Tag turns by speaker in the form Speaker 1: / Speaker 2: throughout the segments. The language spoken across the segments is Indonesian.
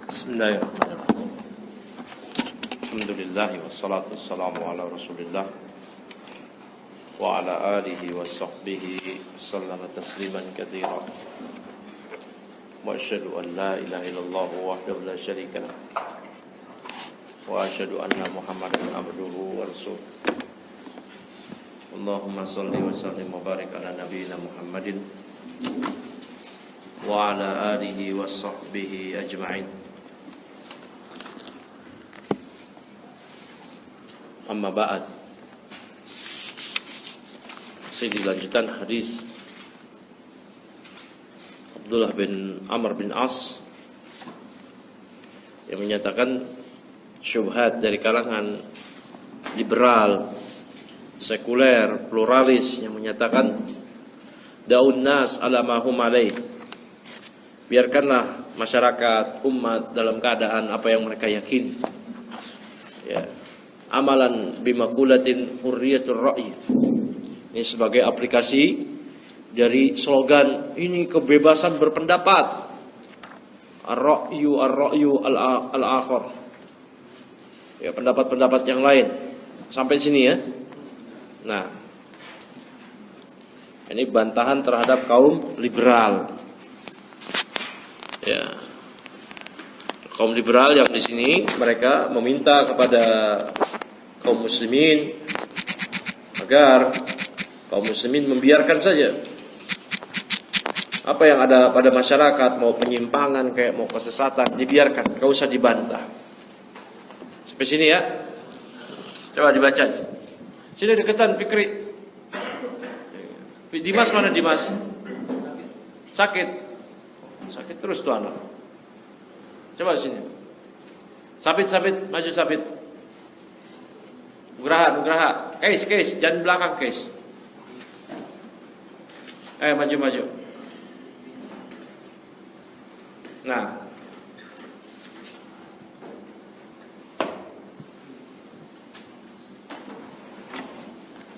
Speaker 1: Bismillahirrahmanirrahim. Alhamdulillah wassalatu wassalamu ala Rasulillah wa ala alihi wa sahbihi sallama tasliman katsira. Wa asyhadu an la ilaha illallah wahdahu la syarika lah. Wa asyhadu anna Muhammadan abduhu wa rasuluh. Allahumma shalli wa sallim wa barik ala nabiyyina Muhammadin wa ala alihi wa sahbihi ajma'in. Amma ba'd. Masih dilanjutkan hadis Abdullah bin Amr bin As yang menyatakan syubhat dari kalangan liberal, sekuler, pluralis yang menyatakan daun nas ala ma hum alaih. Biarkanlah masyarakat, umat dalam keadaan apa yang mereka yakin. Ya. Amalan bimakulatin hurriyatur ra'yi. Ini sebagai aplikasi dari slogan ini kebebasan berpendapat. Ar-ra'yu al-akhar. Ya, pendapat-pendapat yang lain. Sampai sini ya. Nah, ini bantahan terhadap kaum liberal. Ya. Kaum liberal yang di sini mereka meminta kepada kaum muslimin agar kaum muslimin membiarkan saja apa yang ada pada masyarakat, mau penyimpangan kayak mau kesesatan dibiarkan, enggak usah dibantah. Sampai sini ya. Coba dibaca. Sini deketan Fikri. Dimas mana Dimas? Sakit. Sakit terus tuh anak. Coba sini. Sabit, maju sabit. Nugraha. Case, jangan belakang case. Maju. Nah.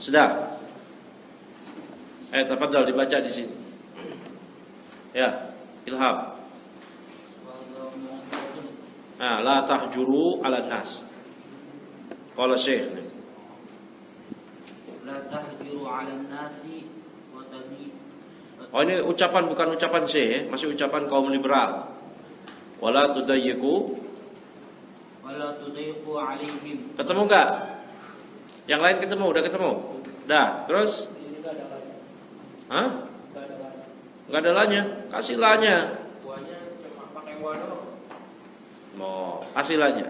Speaker 1: Sudah. Tafadhol dibaca di sini. Ya, Ilham. La tahjuru ala nas. Qala Syekh.
Speaker 2: La tahjuru ala nasi wa tadi.
Speaker 1: Oh, ini ucapan bukan ucapan Syekh, masih ucapan kaum liberal. Wala tudayyiqu alaihim. Ketemu enggak? Yang lain ketemu, udah ketemu. Dah, terus?
Speaker 2: Di sini enggak ada lanya.
Speaker 1: Hah? Enggak ada lanya. Kasih lanya.
Speaker 2: Buahnya cuma pakai wado.
Speaker 1: Mau kasih lanya.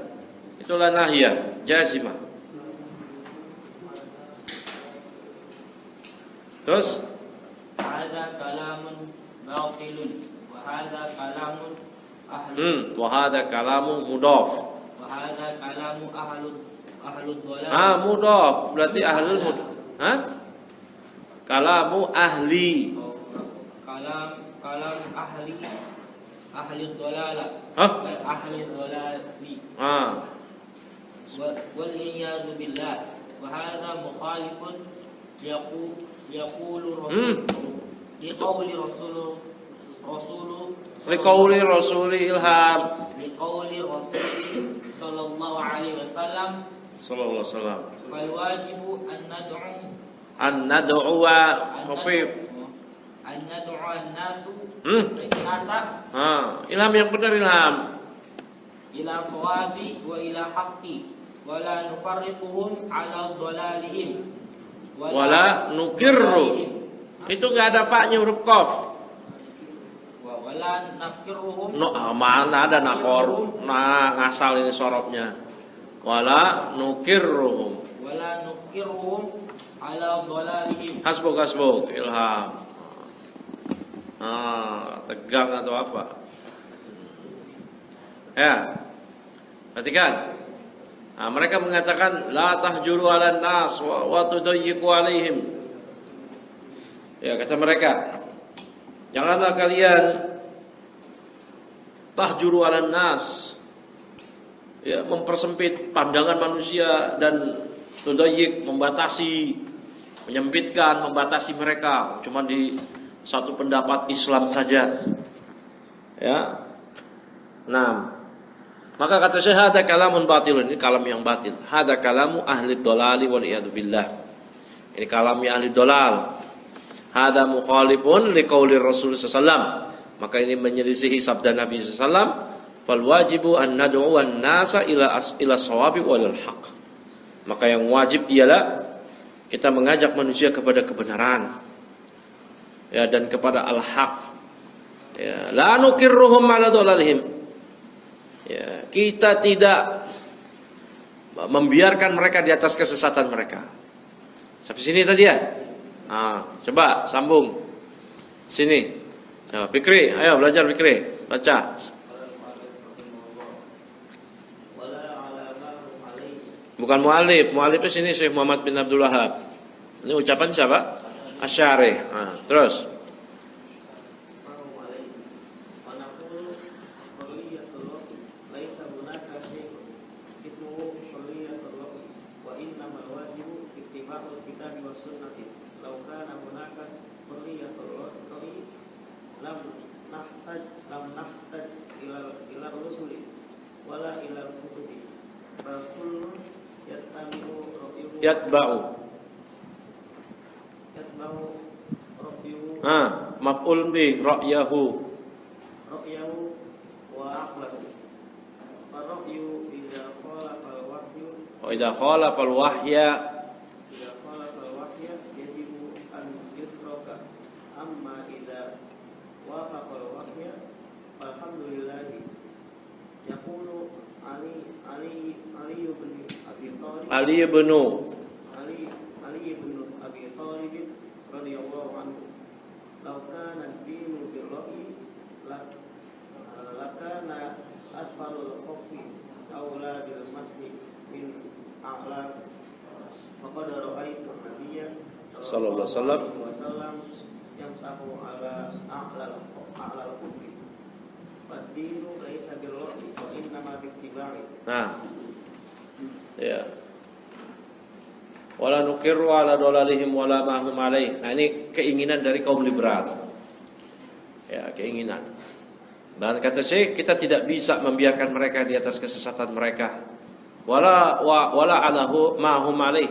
Speaker 1: Itulah nahiyah jazimah. Terus
Speaker 2: Hadza kalamun batilun wa hadza kalamun
Speaker 1: wa hadza kalamu mudhaf.
Speaker 2: Wa hadza kalamu ahlud dhalal.
Speaker 1: Mudhaf berarti ahlul mudhaf. Kalamu ahli.
Speaker 2: Kalam ahli dhalala. Ahli dhalali. Wal iyadu billah. Wa hadza mukhalifun yaqulu
Speaker 1: liqauli rasuli ilham.
Speaker 2: Liqauli rasuli sallallahu alaihi wasallam. Fal wajibu an nad'u khafif. An nad'u an-nasu nasa.
Speaker 1: Ilham yang benar Ilham.
Speaker 2: Ila sawabi wa ila haqqi wa la nufarriquhum ala dhalalihim
Speaker 1: wala nukirru. Itu enggak ada fa-nya huruf qaf.
Speaker 2: Wala nakirruhum.
Speaker 1: Mana ada nakor. Ngasal ini sorobnya. Wala nukirruhum
Speaker 2: ala dhalalihim.
Speaker 1: Hasbuk Ilham. Tegang atau apa? Ya. Perhatikan. Mereka mengatakan la tahjuru 'alan nas wa tudayyiqu 'alaihim. Ya, kata mereka, janganlah kalian tahjuru 'alan nas. Ya, mempersempit pandangan manusia dan tudayyiq membatasi, menyempitkan, membatasi mereka cuma di satu pendapat Islam saja. Ya. Nah, Maka kata Syekh, hada kalamun batilun, ini kalam yang batil. Hada kalamu ahli dhalali wal iyadu billah. Ini kalamnya ahli dhalal. Hada mukhalifun liqauli Rasul sallallahu alaihi wasallam. Maka ini menyelisihi sabda Nabi sallallahu alaihi wasallam. Fal wajibu an nad'u an-nasa ila shawabi wal haq. Maka yang wajib ialah kita mengajak manusia kepada kebenaran. Ya, dan kepada al-haq. Ya, la nukirruhum ala dhalalihim. Ya, kita tidak membiarkan mereka di atas kesesatan mereka. Sampai sini tadi ya. Nah, coba sambung sini. Ya, Fikri, ayo belajar Fikri, baca. Bukan mu'alif, mu'alifnya sini Syekh Muhammad bin Abdul Wahab. Ini ucapan siapa? Asy'ari. Nah, terus. Yatba'u maf'ul bi ra'yahu wa aqlahu fara'yu idza khalafa al-wahyu wa idza khalafa al-wahya yajibu an yutraka amma idza wafaqa al-wahya alhamdulillah yaqulu Ali ibn Abi Thalib radhiyallahu anhu law kana ad-dinu bir-ra'yi lakana asfalul khuffi awla bil masjid min a'la faqad ra'aytu an-nabiyya sallallahu alaihi wasallam yamsahu ala a'la al-khuffi ad-dinu laisa bir-ra'yi wa innama bi-ittiba'i. Nah, ya. Wala nukirru ala dolalihim wala mahum alaih. Nah, ini keinginan dari kaum liberal. Ya, keinginan. Dan kata Syekh, kita tidak bisa membiarkan mereka di atas kesesatan mereka. Wala alahu mahum alaih.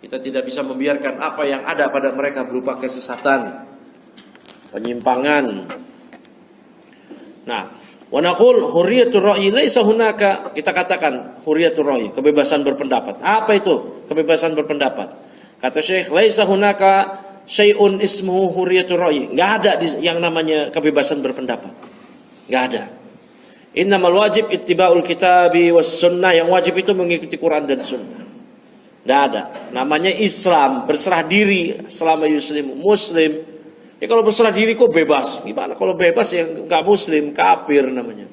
Speaker 1: Kita tidak bisa membiarkan apa yang ada pada mereka berupa kesesatan, penyimpangan. Nah, wa naqul hurriyatur ra'yi laisa hunaka, kita katakan hurriyatur ra'yi, kebebasan berpendapat. Apa itu kebebasan berpendapat? Kata Syekh, laisa hunaka syai'un ismuhu hurriyatur ra'yi. Enggak ada yang namanya kebebasan berpendapat. Enggak ada. Innamal wajib ittiba'ul kitabi was sunnah, yang wajib itu mengikuti Quran dan sunnah. Enggak ada. Namanya Islam, berserah diri selama muslim. Ya kalau berserah diri kok bebas. Gimana kalau bebas yang enggak muslim, kafir namanya.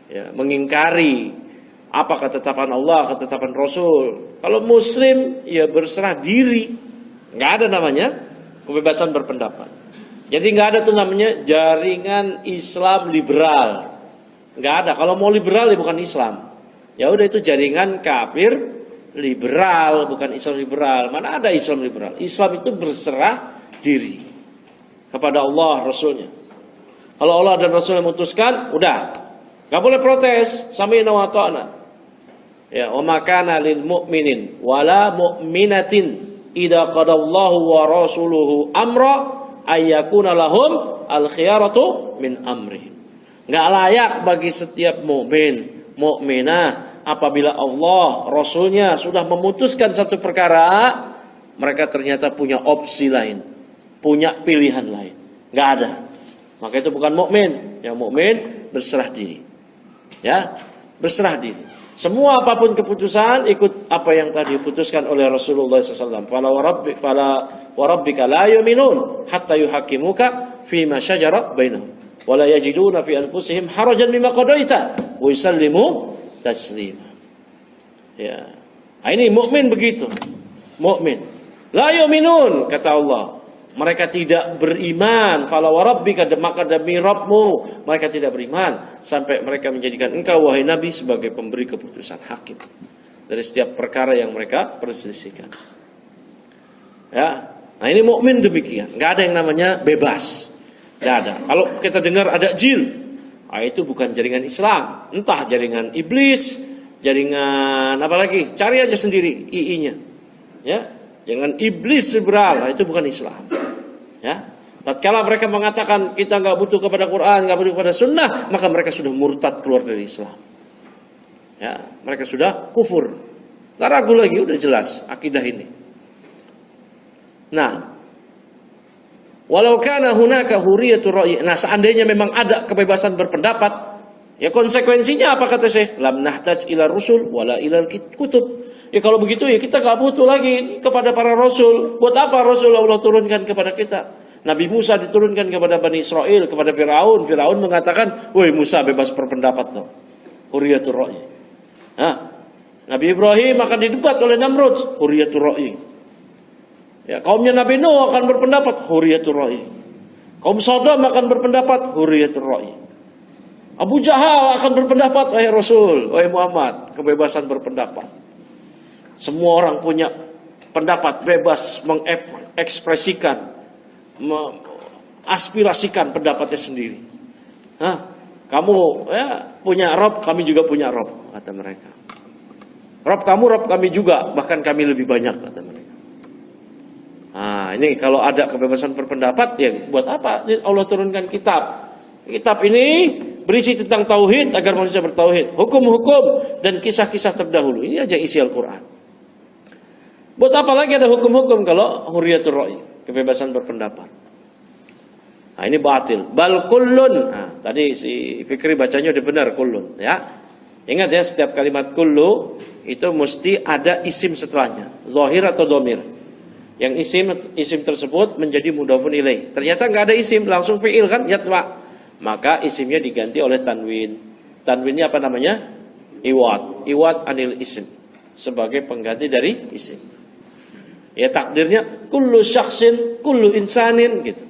Speaker 1: Ya, mengingkari apa ketetapan Allah, ketetapan Rasul. Kalau muslim ya berserah diri. Enggak ada namanya kebebasan berpendapat. Jadi enggak ada tuh namanya jaringan Islam liberal. Enggak ada. Kalau mau liberal ya bukan Islam. Ya udah itu jaringan kafir liberal, bukan Islam liberal. Mana ada Islam liberal? Islam itu berserah diri kepada Allah Rasulnya. Kalau Allah dan Rasul memutuskan, udah, gak boleh protes. Sami'na wa ta'na. Ya, wa ma kana lil mu'minin wala mu'minatin idza qadallahu wa rasuluhu amra ayyakuna lahum al khiyaratu min amrihim. Gak layak bagi setiap mukmin, mukminah apabila Allah Rasulnya sudah memutuskan satu perkara, mereka ternyata punya opsi lain, punya pilihan lain. Enggak ada. Maka itu bukan mukmin. Yang mukmin berserah diri. Ya, berserah diri. Semua apapun keputusan ikut apa yang tadi diputuskan oleh Rasulullah SAW. Fala wa rabbika la yu'minun hatta yuhaqqimuka fi ma syajara bainahum wa la yajiduna fi anfusihim harajan mimma qadaita wa yusallimu taslima. Ya. Nah, ini mukmin begitu. Mukmin. La yu'minun kata Allah. Mereka tidak beriman. Fala wa rabbika, maka demi Rabbmu mereka tidak beriman sampai mereka menjadikan engkau wahai Nabi sebagai pemberi keputusan, hakim dari setiap perkara yang mereka perselisihkan. Ya. Nah, ini mukmin demikian. Enggak ada yang namanya bebas. Enggak ada. Kalau kita dengar ada jin,
Speaker 3: Itu bukan jaringan Islam, entah jaringan iblis, jaringan apa lagi? Cari aja sendiri II-nya. Ya, jangan iblis liberal, itu bukan Islam. Ya, tatkala mereka mengatakan kita nggak butuh kepada Quran, nggak butuh kepada Sunnah, maka mereka sudah murtad keluar dari Islam. Ya, mereka sudah kufur. Nggak ragu lagi, udah jelas akidah ini. Nah, walau kana hunaka huriyatur ra'yi. Nah, seandainya memang ada kebebasan berpendapat, ya konsekuensinya apa kata Syekh? Lam nahtaj ila rusul wala ila kutub. Ya kalau begitu ya kita gak butuh lagi kepada para rasul. Buat apa rasul Allah turunkan kepada kita? Nabi Musa diturunkan kepada Bani Israel, kepada Firaun. Firaun mengatakan, "Woi Musa, bebas berpendapat dong." Huriyatur ra'yi. Nabi Ibrahim akan didebat oleh Namrud. Huriyatur ra'yi. Ya, kaumnya Nabi Nuh akan berpendapat, huriyatur ra'yi. Kaum Sodom akan berpendapat, huriyatur ra'yi. Abu Jahal akan berpendapat, wahai Rasul, wahai Muhammad, kebebasan berpendapat. Semua orang punya pendapat, bebas mengekspresikan, mengaspirasikan pendapatnya sendiri. Kamu punya Rob, kami juga punya Rob, kata mereka. Rob kamu, Rob kami juga, bahkan kami lebih banyak, kata mereka. Ini kalau ada kebebasan berpendapat, ya buat apa Allah turunkan kitab? Kitab ini berisi tentang tauhid agar manusia bertauhid, hukum-hukum dan kisah-kisah terdahulu. Ini aja isi Al-Quran. Buat apa lagi ada hukum-hukum kalau huriyatur ra'yi, kebebasan berpendapat? Ini batil. Bal kullun. Tadi si Fikri bacanya udah benar kullun, ya. Ingat ya, setiap kalimat kullu itu mesti ada isim setelahnya, zahir atau dhamir. Yang isim tersebut menjadi mudhafun ilaih. Ternyata nggak ada isim, langsung fiil kan, yatba. Maka isimnya diganti oleh tanwin. Tanwinnya apa namanya? Iwad. Iwad anil isim, sebagai pengganti dari isim. Ya takdirnya kullu syakhsin, kullu insanin gitu.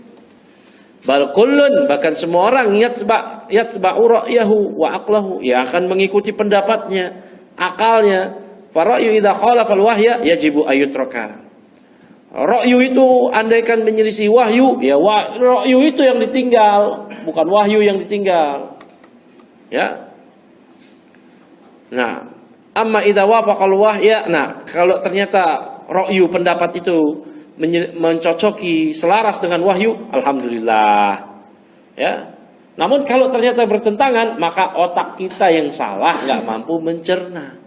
Speaker 3: Bal kullun, bahkan semua orang yatba'u ra'yahu wa aqlahu, ya akan mengikuti pendapatnya, akalnya. Fa ra'yu idza khalafa al-wahya yajibu ayutraka. Ra'yu itu andaikan menyelisih wahyu, ya ra'yu itu yang ditinggal, bukan wahyu yang ditinggal. Ya. Nah, amma idza wafaqal wahya, nah kalau ternyata ra'yu pendapat itu mencocoki, selaras dengan wahyu, alhamdulillah. Ya. Namun kalau ternyata bertentangan, maka otak kita yang salah, nggak mampu mencerna.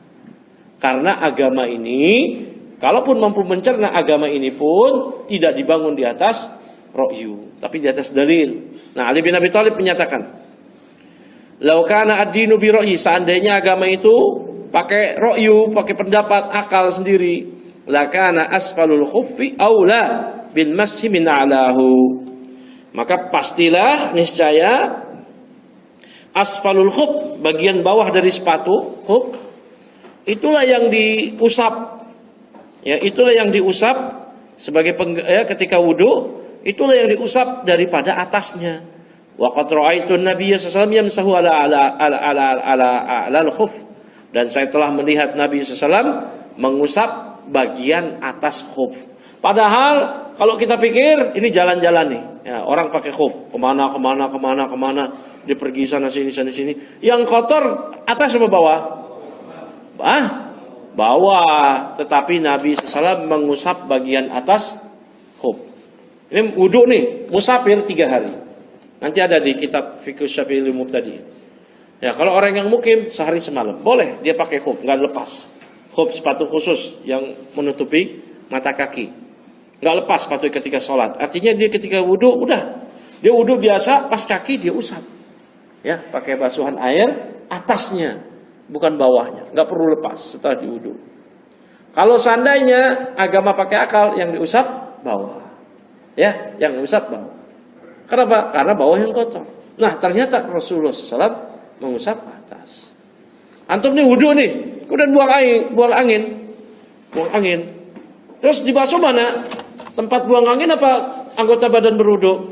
Speaker 3: Karena agama ini, kalaupun mampu mencerna, agama ini pun tidak dibangun di atas ra'yu, tapi di atas dalil. Nah, Ali bin Abi Thalib menyatakan, "Lau kana ad-dinu bi ra'yi", seandainya agama itu pakai ra'yu, pakai pendapat akal sendiri, lakana asfalul khuffi aula bil mashi min a'lahu. Maka pastilah niscaya asfalul khuff, bagian bawah dari sepatu khuff, itulah yang diusap. Ya, itulah yang diusap sebagai ketika wudu, itulah yang diusap daripada atasnya. Wa qad ra'aitu an-nabiy sallallahu alaihi wasallam yamsahu ala al-khuff, dan saya telah melihat Nabi sallallahu alaihi wasallam mengusap bagian atas khuf. Padahal kalau kita pikir ini jalan-jalan nih, ya, orang pakai khuf kemana, dia pergi sana sini. Yang kotor atas apa bawah? Bawah. Tetapi Nabi SAW mengusap bagian atas khuf. Ini wudu nih, musafir 3 hari. Nanti ada di kitab Fiqh Syafi'i Mubtadi. Ya, kalau orang yang mukim sehari semalam, boleh dia pakai khuf, nggak lepas. Khuf sepatu khusus yang menutupi mata kaki, nggak lepas sepatu ketika sholat. Artinya dia ketika wudhu udah, dia wudhu biasa, pas kaki dia usap, ya pakai basuhan air atasnya, bukan bawahnya, nggak perlu lepas setelah diwudhu. Kalau seandainya agama pakai akal, yang diusap bawah, ya yang diusap bawah. Kenapa? Karena bawah yang kotor. Nah ternyata Rasulullah SAW mengusap atas. Antum nih wudhu nih, kemudian buang angin. Terus dibasuh mana? Tempat buang angin apa anggota badan berwudhu?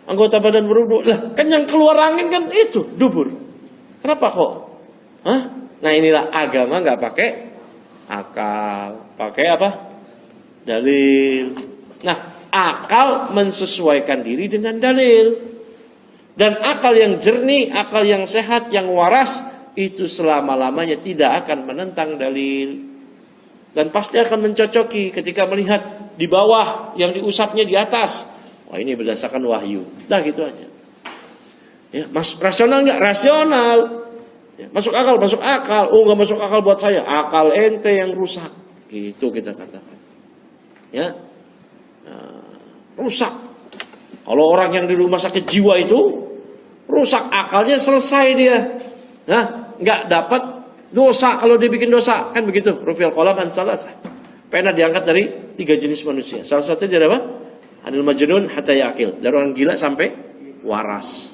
Speaker 3: Anggota badan berwudhu. Lah, kan yang keluar angin kan itu dubur. Kenapa kok? Nah inilah agama nggak pakai akal, pakai apa? Dalil. Nah, akal mensesuaikan diri dengan dalil. Dan akal yang jernih, akal yang sehat, yang waras, itu selama-lamanya tidak akan menentang dalil. Dan pasti akan mencocoki ketika melihat di bawah yang diusapnya di atas. Wah, ini berdasarkan wahyu. Dah gitu aja. Ya, rasional nggak? Rasional. Ya, masuk akal, masuk akal. Oh, nggak masuk akal buat saya. Akal ente yang rusak. Gitu kita katakan. Ya, rusak. Kalau orang yang di rumah sakit jiwa itu rusak akalnya, selesai dia. Nah, nggak dapat dosa kalau dia bikin dosa, kan begitu. Rufi'al qalam an salasah. Pena diangkat dari 3 jenis manusia. Salah satunya dari apa? Anil majnun hatta yaqil. Dari orang gila sampai waras.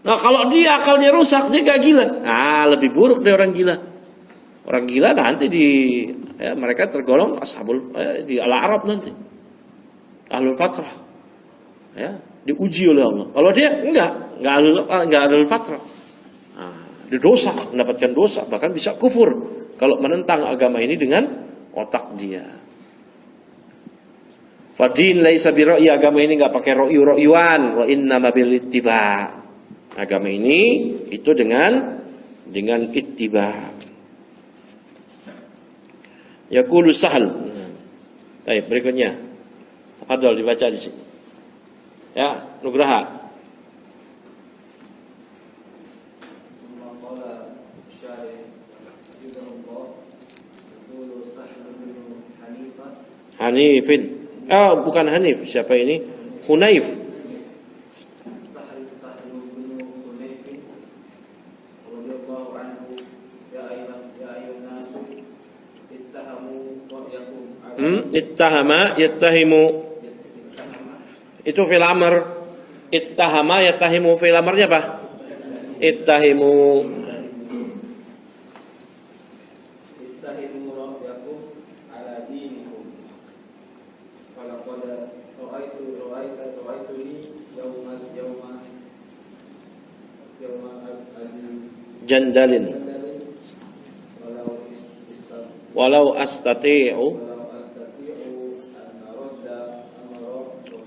Speaker 3: Nah, kalau dia akalnya rusak, dia gak gila. Nah, lebih buruk dari orang gila. Orang gila nanti mereka tergolong ashabul di al-Arab nanti. Ahlul fatrah. Ya, diuji oleh Allah. Kalau dia enggak ahlul fatrah. Nah, dia dosa, mendapatkan dosa, bahkan bisa kufur kalau menentang agama ini dengan otak dia. Fadin laisa bi ra'yi, agama ini enggak pakai ra'yu-ra'yuan, wa innama bil ittiba'. Agama ini itu dengan ittiba'. Yaqulu Sahal. Baik, berikutnya. Tafadhol dibaca di sini. Ya, Nugraha. Hanifin. Bukan Hanif. Siapa ini? Hunaif. Ittahama yattahimu. Itu fil amr. Ittahama yattahimu, fil amrnya apa? Ittahimu.
Speaker 4: Ittahimu rabbakum ala dinikum. Falaqad ra'aituni yawma
Speaker 3: Jandalin. Walau astati'u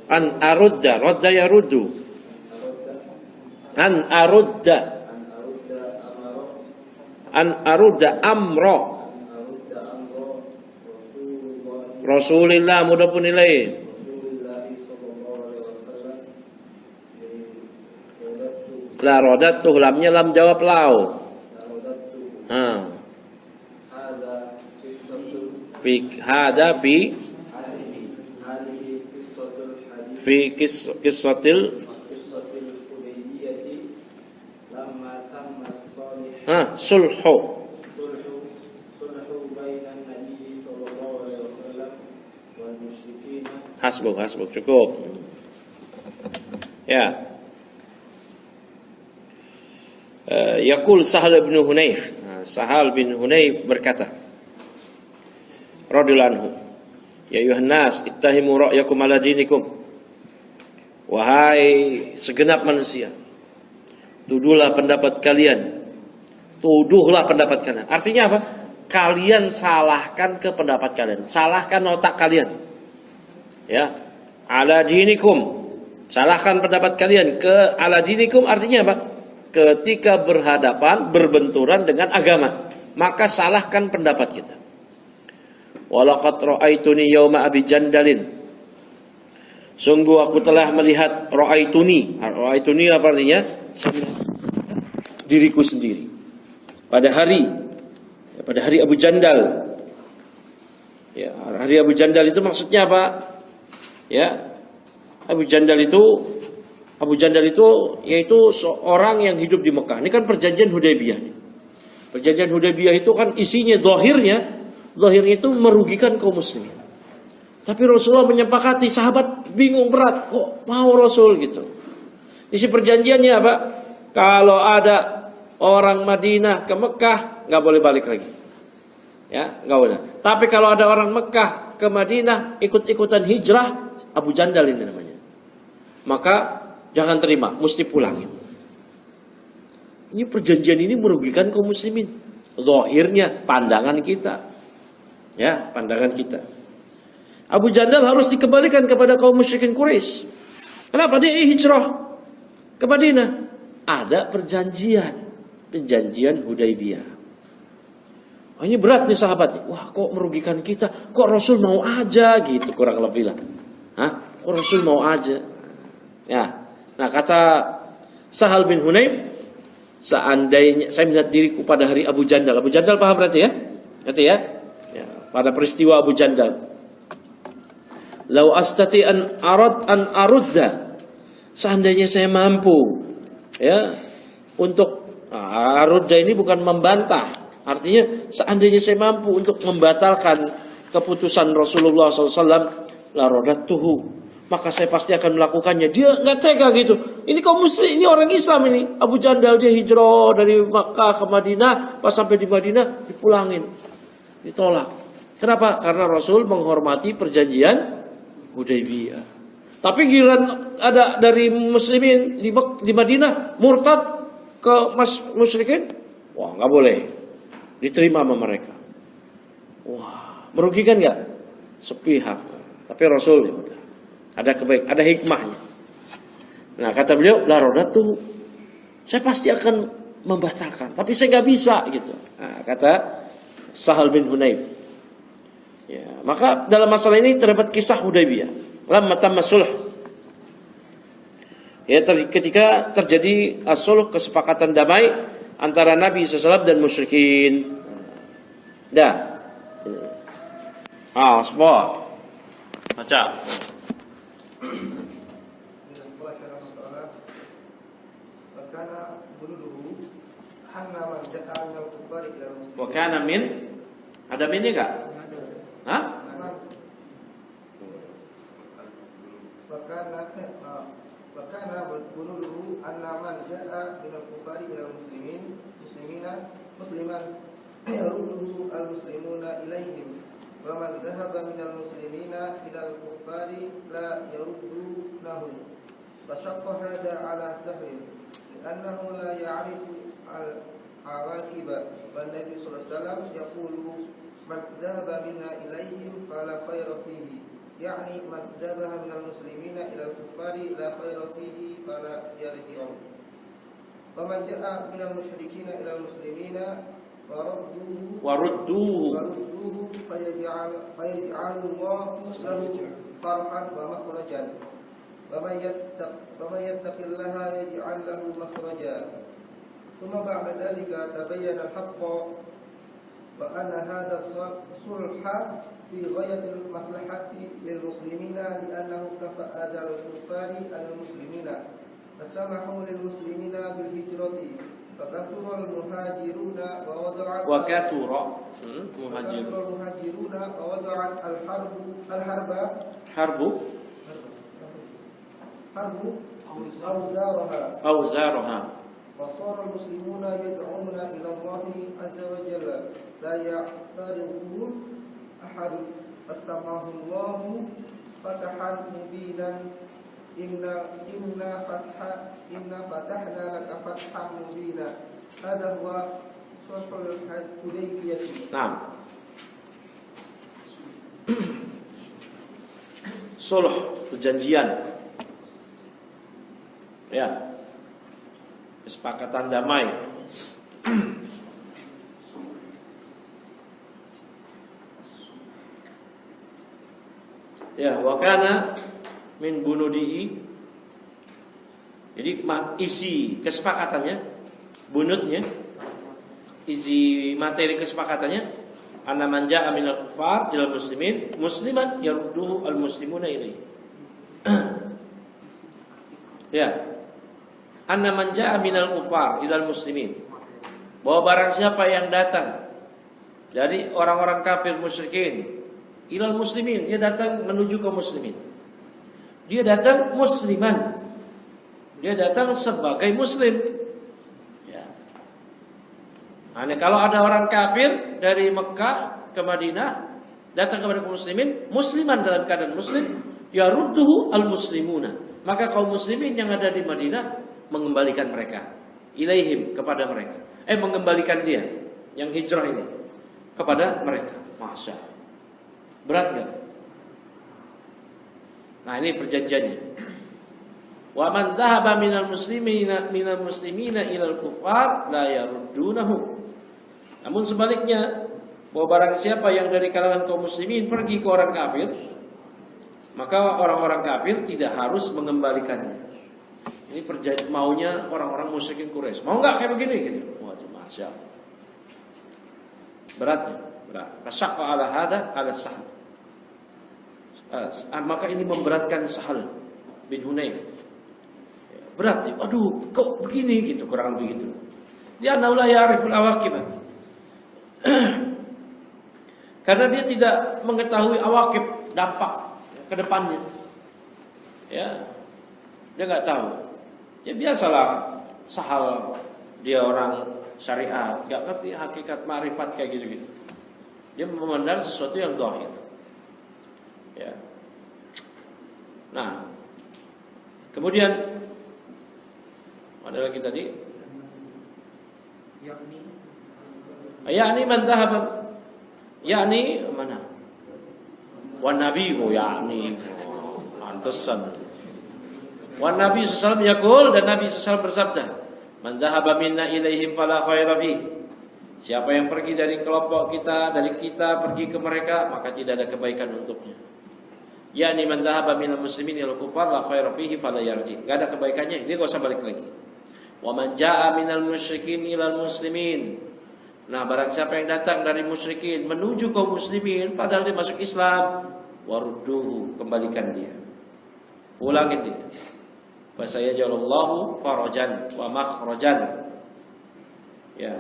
Speaker 3: an arudda, radda yaruddu. An arudda amro Rasulillah, mudah pun nilai. La rodat tuh lamnya lam jawab lau. Hada fi kissatil sulhu hasbuk cukup. Ya. Yaqul Sahal bin Hunayf. Sahal bin Hunayf berkata, radhiyallahu anhu, ya ayuhan nas ittahimu ra'yakum ala dinikum. Wahai segenap manusia, tuduhlah pendapat kalian. Tuduhlah pendapat kalian. Artinya apa? Kalian salahkan ke pendapat kalian, salahkan otak kalian. Ya, ala dinikum. Salahkan pendapat kalian ke ala dinikum, artinya apa? Ketika berhadapan, berbenturan dengan agama, maka salahkan pendapat kita. Walaqad ra'aituni yauma abi jandalin. Sungguh aku telah melihat ra'aituni. Ra'aituni apa artinya? Diriku sendiri. Pada hari Abu Jandal. Ya, hari Abu Jandal itu maksudnya apa? Ya. Abu Jandal itu yaitu seorang yang hidup di Mekah. Ini kan perjanjian Hudaybiyah. Perjanjian Hudaybiyah itu kan isinya zahirnya itu merugikan kaum muslimin. Tapi Rasulullah menyepakati, sahabat bingung berat, kok mau Rasul gitu. Isi perjanjiannya apa? Kalau ada orang Madinah ke Mekah, nggak boleh balik lagi. Ya, nggak boleh. Tapi kalau ada orang Mekah ke Madinah ikut-ikutan hijrah, Abu Jandal ini namanya. Maka jangan terima, mesti pulang. Ini perjanjian ini merugikan kaum muslimin. Zahirnya pandangan kita. Ya, pandangan kita. Abu Jandal harus dikembalikan kepada kaum musyrikin Quraisy. Kenapa dia hijrah ke ke Madinah. Ada perjanjian Hudaybiyah. Oh, ini berat nih sahabat. Wah, kok merugikan kita? Kok Rasul mau aja gitu, kurang lebih lah. Kok Rasul mau aja? Ya. Nah, kata Sahal bin Hunayf, seandainya saya melihat diriku pada hari Abu Jandal. Abu Jandal paham berarti ya? Berarti ya? Ya, pada peristiwa Abu Jandal. Lau astati an arudda. Seandainya saya mampu ya untuk arudda ini bukan membantah. Artinya seandainya saya mampu untuk membatalkan keputusan Rasulullah SAW, la radatuhu, maka saya pasti akan melakukannya. Dia nggak tega gitu. Ini kaum muslim, ini orang Islam ini. Abu Jandal dia hijrah dari Makkah ke Madinah, pas sampai di Madinah dipulangin, ditolak. Kenapa? Karena Rasul menghormati perjanjian Hudaybiyah. Tapi giliran ada dari muslimin di Madinah murtad ke musyrikin, wah nggak boleh diterima sama mereka. Wah, merugikan nggak? Sepihak. Tapi Rasul ya udah ada hikmahnya. Nah, kata beliau, la radatuhu, saya pasti akan membatalkan, tapi saya nggak bisa gitu. Nah, kata Sahal bin Hunayf. Ya, maka dalam masalah ini terdapat kisah Hudaybiyah. Lamma tamma sulh. Ya, ketika terjadi as-sulh, kesepakatan damai antara Nabi SAW dan musyrikin. Dah. Semua. Baca. Wa kana min, ada minnya enggak? Hah?
Speaker 5: Wakana bunuruhu anna man ja'a min al-kufari ila musliman yarudduhu al-muslimuna ilaihim wa man dhahaba min al-muslimina ila al-kufari la yaruddunahu fashaqqa hada ala sahlin li'annahu la ya'rifu al-awaqiba wa Nabi sallallahu alaihi wasallam yaqulu man dhahaba minna ilaihim fala khayra fihi, yakni man dhabaha minal muslimina ilal kuffari la khayra fihi fala yarji'u. Wa man ja'a minal musyrikina ilal muslimina warudduhu fayaj'alu Allahu lahu farhan wa makhrajan. Wa man yattaqillaha yaj'al lahu makhraja. Thumma ba'da dhalika tabayyana al-haqqu وأن هذا الصلح في غاية المصلحة للمسلمين لأنه كفأ أذى الكفار عن المسلمين فسمحوا للمسلمين بالهجرة فكثر المهاجرون ووضع الحرب أوزارها وصار المسلمون يدعون إلى الله عز وجل لا يعترضهم أحد فسماه الله فتحا مبينا إنا فتحنا لك فتحا مبينا. هذا هو صلح الحديبية.
Speaker 3: نعم. Sulh, perjanjian. Ya. Kesepakatan damai. Ya, wakana min bunudihi. Jadi isi kesepakatannya, bunutnya, isi materi kesepakatannya, anna man ja'a minal kufar ilal muslimin musliman yarudduhu al muslimuna ilaihi. Ya. Anna man ja'a minal kufar ilal muslimin, bahwa barang siapa yang datang dari orang-orang kafir musyrikin ilal muslimin, dia datang menuju ke muslimin. Dia datang musliman. Dia datang sebagai muslim. Ya. Nah, kalau ada orang kafir dari Mekah ke Madinah datang kepada kaum muslimin, musliman dalam keadaan muslim, yarudduhu al muslimuna, maka kaum muslimin yang ada di Madinah mengembalikan mereka ilaihim, kepada mereka, mengembalikan dia yang hijrah ini kepada mereka. Masya Allah, berat nggak? Nah, ini perjanjiannya. Wa man dhahaba minal muslimina ilal kuffar la yaruddunahu. Namun sebaliknya, bahwa barang siapa yang dari kalangan kaum muslimin pergi ke orang kafir, maka orang-orang kafir tidak harus mengembalikannya. Ini maunya orang-orang musyrikin Quraisy. Mau nggak kayak begini gitu? Waduh, masya Allah. Beratnya, berat. Fasyaqqa ala hada ala Sahal. Maka ini memberatkan Sahal bin Hunayf. Berat ya. Aduh, kok begini gitu, kurang lebih gitu. Dia la ya'riful awaqib. Karena dia tidak mengetahui awaqib, dampak ke depannya. Ya. Dia enggak tahu. Ya biasalah Sahal, dia orang syariat, enggak ngerti hakikat ma'rifat kayak gitu-gitu. Dia memandang sesuatu yang zahir. Ya. Nah, kemudian ada lagi tadi. Yakni man dhahaba. Yakni mana? Wan nabi yakni. Pantesan. Wan nabi sallallahu alaihi wasallam dan Nabi sallallahu bersabda, "Man dhahaba minna ilaihim fala khaira fihi." Siapa yang pergi dari kelompok kita, dari kita pergi ke mereka, maka tidak ada kebaikan untuknya. Yani man dhahaba minal muslimin ila kufar la khaira fihi fala yarji. Enggak ada kebaikannya, dia enggak usah balik lagi. Wa man jaa minal musyrikin ilal muslimin. Nah, barang siapa yang datang dari musyrikin menuju kaum muslimin padahal dia masuk Islam, warudduhu, kembalikan dia. Pulangin dia. Fa sayajallahu farajan wa makhrajan. Ya.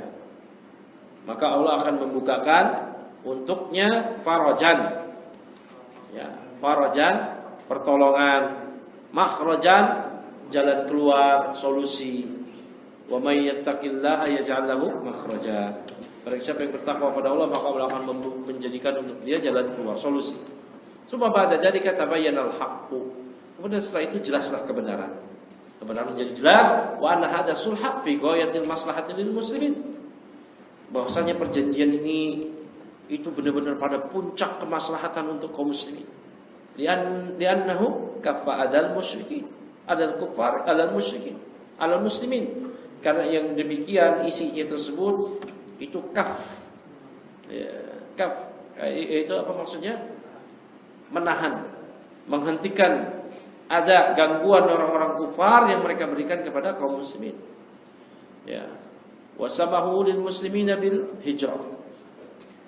Speaker 3: Maka Allah akan membukakan untuknya farajan. Ya, farajan, pertolongan, makhrajan, jalan keluar, solusi. Wa may yattaqillaha yaj'al lahu makhraja. Barang siapa yang bertakwa pada Allah, maka Allah akan menjadikan untuk dia jalan keluar, solusi. Summa ba'da dzalika tabayyanal haqqu. Kemudian setelah itu jelaslah kebenaran. Kebenaran menjadi jelas, wa anna hadza sulh fi ghayatil maslahati lil muslimin. Bahwasanya perjanjian ini itu benar-benar pada puncak kemaslahatan untuk kaum muslimin. Li'annahu kaffa adal musyrikin, adal kufar alal musyrikin, alal muslimin. Karena yang demikian isinya tersebut itu kaf. Ya, kaf itu apa maksudnya? Menahan, menghentikan ada gangguan orang-orang kufar yang mereka berikan kepada kaum muslimin. Ya. Wasamahu lil muslimina bil hijrah.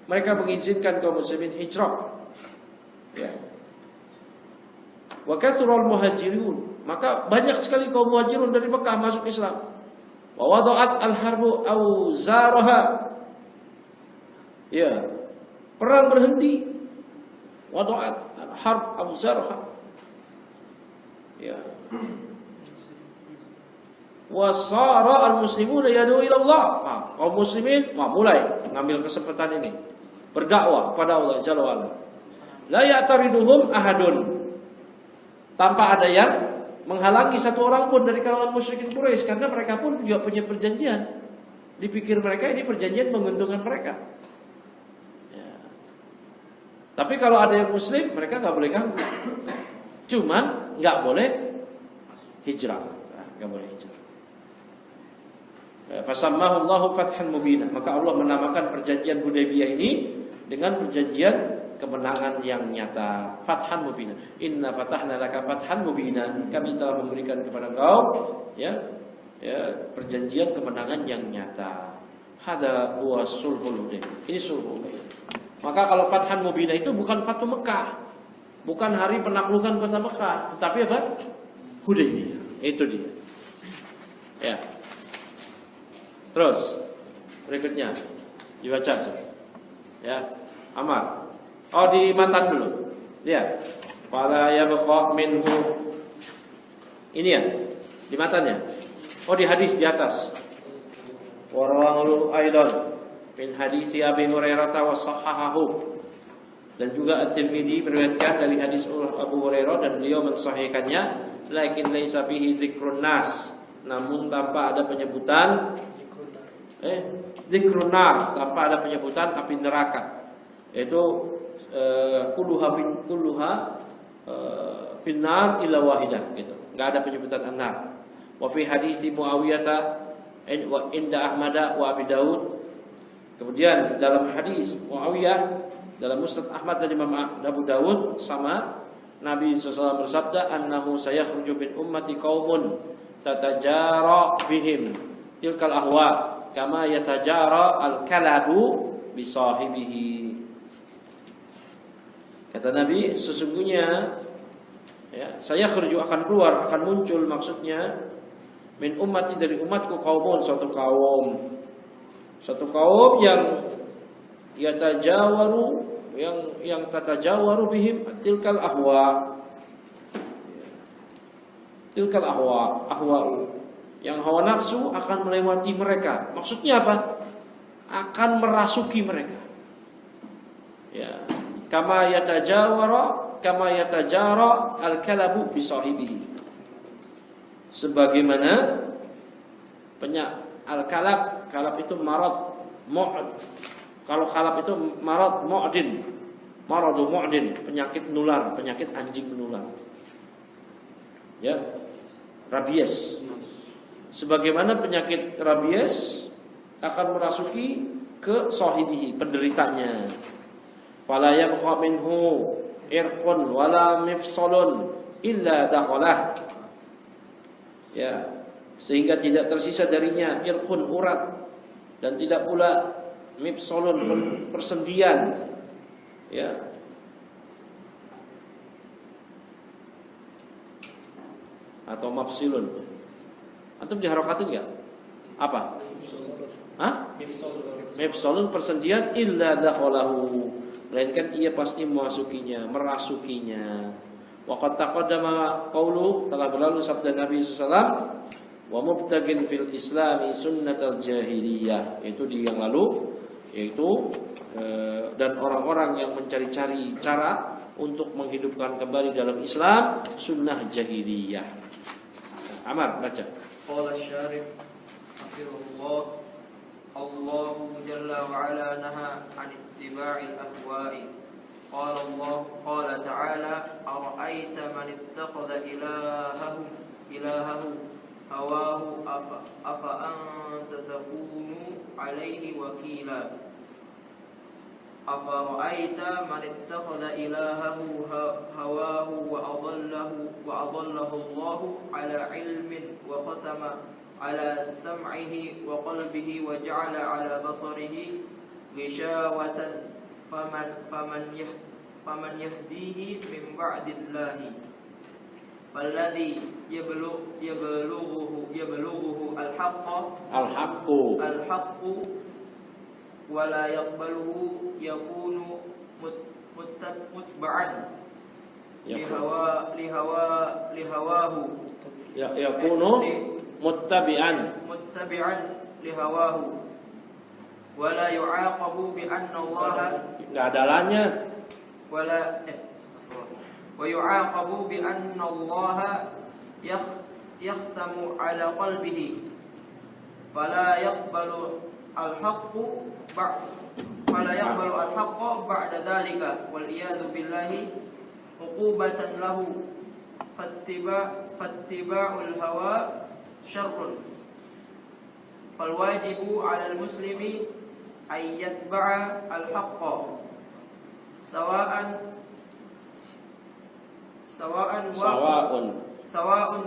Speaker 3: Mereka mengizinkan kaum muslimin hijrah. Ya. Wa kathrul muhajirun. Maka banyak sekali kaum muhajirun dari Mekah masuk Islam. Wa wada'at al-harbu awzaraha. Ya. Perang berhenti. Wada'at al-harb awzaraha. Ya. Wasara al-muslimuna yad'u ila Allah. Kaum muslimin mulai mengambil kesempatan ini berdakwah kepada Allah Jalla wa Ala. La ya'tariduhum ahadun. Tanpa ada yang menghalangi satu orang pun dari kalangan musyrikin Quraisy, karena mereka pun juga punya perjanjian. Dipikir mereka ini perjanjian menguntungkan mereka. Ya. Tapi kalau ada yang muslim, mereka enggak boleh ganggu. Cuman enggak boleh hijrah. Enggak boleh hijrah. Fasammahu Allahu fathan mubina. Maka Allah menamakan perjanjian Hudaybiyah ini dengan perjanjian kemenangan yang nyata, fathan mubina. Inna fatahna laka fathan mubina. Kami telah memberikan kepada engkau perjanjian kemenangan yang nyata. Hada huwa sulhul Hudaybiyah. Ini sulhul Hudaybiyah. Maka kalau fathan mubina itu bukan Fatu Mekah, bukan hari penaklukan kota Mekah, tetapi apa? Hudaybiyah. Itu dia. Ya. Terus berikutnya dibaca. Ya. Amar. Oh, di matan dulu. Lihat. Fala yabqa minhu. Ini ya, di matanya. Oh, di hadis di atas. Warawahu aidan min hadis Abi Hurairah wa sahahahu. Dan juga At-Tirmidzi meriwayatkan dari hadis Abu Hurairah dan beliau mensahihkannya, lakin laisa fihi dzikrun nas. Namun tanpa ada penyebutan dzikrun nar, tanpa ada penyebutan api neraka. Yaitu kulluha finnar illa wahidah gitu. enggak ada penyebutan an-nar. Wa fi hadits Muawiyah wa inda Ahmad wa Abi Daud. Kemudian dalam hadis Muawiyah dalam Musnad Ahmad dan Imam Abu Dawud sama Nabi SAW bersabda, annahu sayakhruju min ummati qaumun tatajara bihim tilkal ahwa kama yatajara al-kalabu bisahibihi. Kata Nabi, sesungguhnya ya, saya khurju akan keluar, akan muncul maksudnya min ummati dari umatku kaumun, suatu kaum yang yatajawaru yang tatajawaru bihim tilkal ahwa yang hawa nafsu akan melewati mereka. Maksudnya apa? Akan merasuki mereka. Ya, kama yatajara al-kalabu bisahibihi. Sebagaimana al-kalab itu marad mu'd. Kalau kalab itu marad mu'din. Maradu mu'din, penyakit nular, penyakit anjing menular. Ya. Rabies. Sebagaimana penyakit rabies akan merasuki ke sahibihi, penderitanya. Fala yabqa minhu irqun wala mifsalun illa dakhalah. Ya, sehingga tidak tersisa darinya irqun, urat, dan tidak pula mifsalun, persendian. Ya. Atau mafsilun. Antum diharokatin enggak? Apa? Hah? Mifsalun, persendian, illa dakhalahu. Melainkan ia pasti memasukinya, merasukinya. Wa qad taqaddama qaulu, telah berlalu sabda Nabi sallallahu alaihi wasallam, wa mubtagin fil islami sunnatal jahiliyah. Itu di yang lalu, yaitu dan orang-orang yang mencari-cari cara untuk menghidupkan kembali dalam Islam sunnah jahiliyah. Amar baca.
Speaker 5: Qala asy-syarih hafizahullah, Allahu jalla wa ala naha 'an ittiba'il ahwa'i. Qala ta'ala ara'aita man ittakhadha ilahahu hawahu afa anta takunu 'alaihi wakila. Afara'aita man ittakhadha ilahahu hawahu wa adallahu Allahu ala ilmin wa khatama ala sam'ihi wa qalbihi wa ja'ala ala basarihi ghishawatan faman yahdihi min ba'dillahi falladhi yablughuhu al-haqqu wala yaqbaluhu yakunu mutba'an lihawahu
Speaker 3: yakunu muttabi'an
Speaker 5: lihawahu wala yu'aqabu bi anna Allah
Speaker 3: enggak ada lanya
Speaker 5: wa yu'aqabu bi anna Allah yakhtamu ala qalbihi fala yaqbalu al-haqqu ba'da dhalika wal iyadu billahi uqubatan lahu fattiba'ul hawa syarrun fal wajibu 'alal muslimi ay yatba'a al-haqqa sawa'un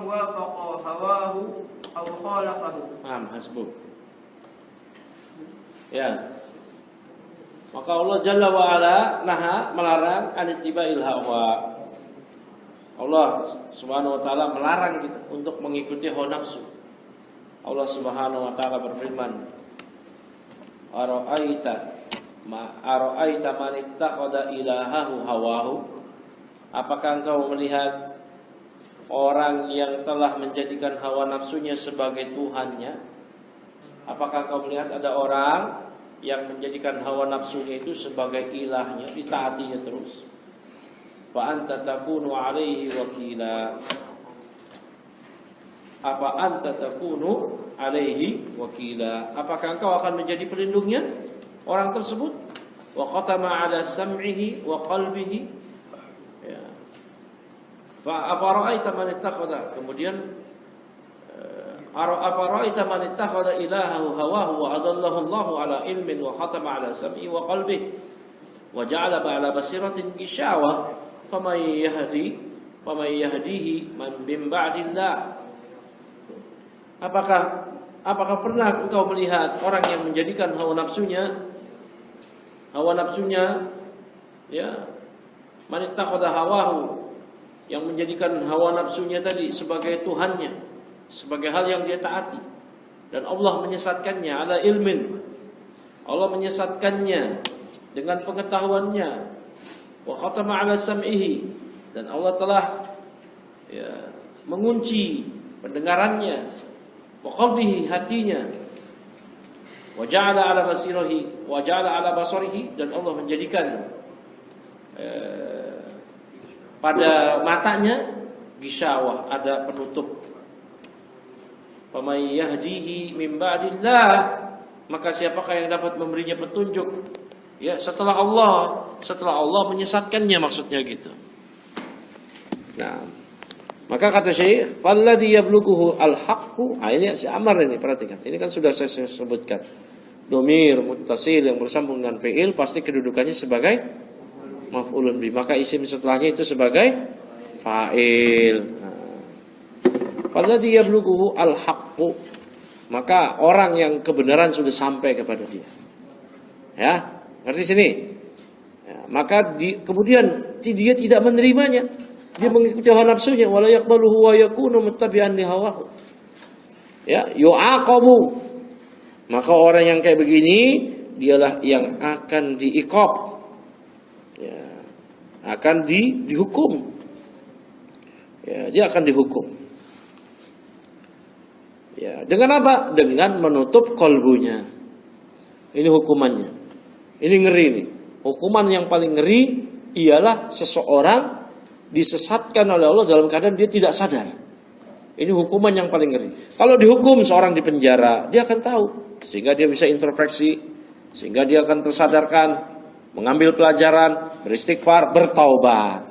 Speaker 5: wafaqa hawahu aw khalafahu.
Speaker 3: Hasbuk. Ya. Maka Allah Jalla wa Ala naha, melarang anittiba'il hawa. Allah Subhanahu wa taala melarang kita untuk mengikuti hawa nafsu. Allah Subhanahu wa taala berfirman, Ara'aita man ittakhadha ilahahu hawahu. Apakah engkau melihat orang yang telah menjadikan hawa nafsunya sebagai tuhannya? Apakah kau melihat ada orang yang menjadikan hawa nafsunya itu sebagai ilahnya, ditaatinya terus? Fa anta takunu alaihi wakila. Apa anta takunu alaihi wakila? Apakah engkau akan menjadi pelindungnya orang tersebut? Wa qatama ala sam'ihi wa qalbihi. Ya. Fa afara'aita man ittakhadha, kemudian afara'aita man ittakhadha ilahahu hawahu wa adallahu Allahu ala ilmin wa khatama ala sam'i wa qalbihi wa ja'ala ala basiratin gishawa faman yahdihi man min ba'dillah. Apakah pernah engkau melihat orang yang menjadikan hawa nafsunya ya, man ittakhadha hawahu, yang menjadikan hawa nafsunya tadi sebagai tuhannya, sebagai hal yang dia taati, dan Allah menyesatkannya ala ilmin, Allah menyesatkannya dengan pengetahuannya, wa khatama ala sam'ihi, dan Allah telah ya, mengunci pendengarannya, wa qalbihi, hatinya, wa ja'ala ala basirihi, wa ja'ala ala basarihi, dan Allah menjadikan pada matanya gisawah, ada penutup. Faman yahdihi min ba'dillah, maka siapakah yang dapat memberinya petunjuk ya setelah Allah menyesatkannya, maksudnya gitu. Nah, maka kata Syekh, falladhi yablughuhu al-haqqu, ini si Amar ini, perhatikan. Ini kan sudah saya sebutkan. Domir muttasil yang bersambung dengan fi'il pasti kedudukannya sebagai maf'ulun bi, maka isim setelahnya itu sebagai fa'il. Falladhi yablughuhu al-haqqu, maka orang yang kebenaran sudah sampai kepada dia. Ya, ngerti sini? Ya, maka kemudian dia tidak menerimanya. Dia mengikuti hawa nafsunya, wala yaqbaluhu wa yakunu muttabi'an li hawahu. Ya, yu'aqabu. Maka orang yang kayak begini dialah yang akan diiqab. Ya, akan dihukum. Ya, dia akan dihukum. Ya, dengan apa? Dengan menutup kolbunya. Ini hukumannya. Ini ngeri nih. Hukuman yang paling ngeri ialah seseorang disesatkan oleh Allah dalam keadaan dia tidak sadar. Ini hukuman yang paling ngeri. Kalau dihukum seorang di penjara, dia akan tahu, sehingga dia bisa introspeksi, sehingga dia akan tersadarkan, mengambil pelajaran, beristighfar, bertaubat.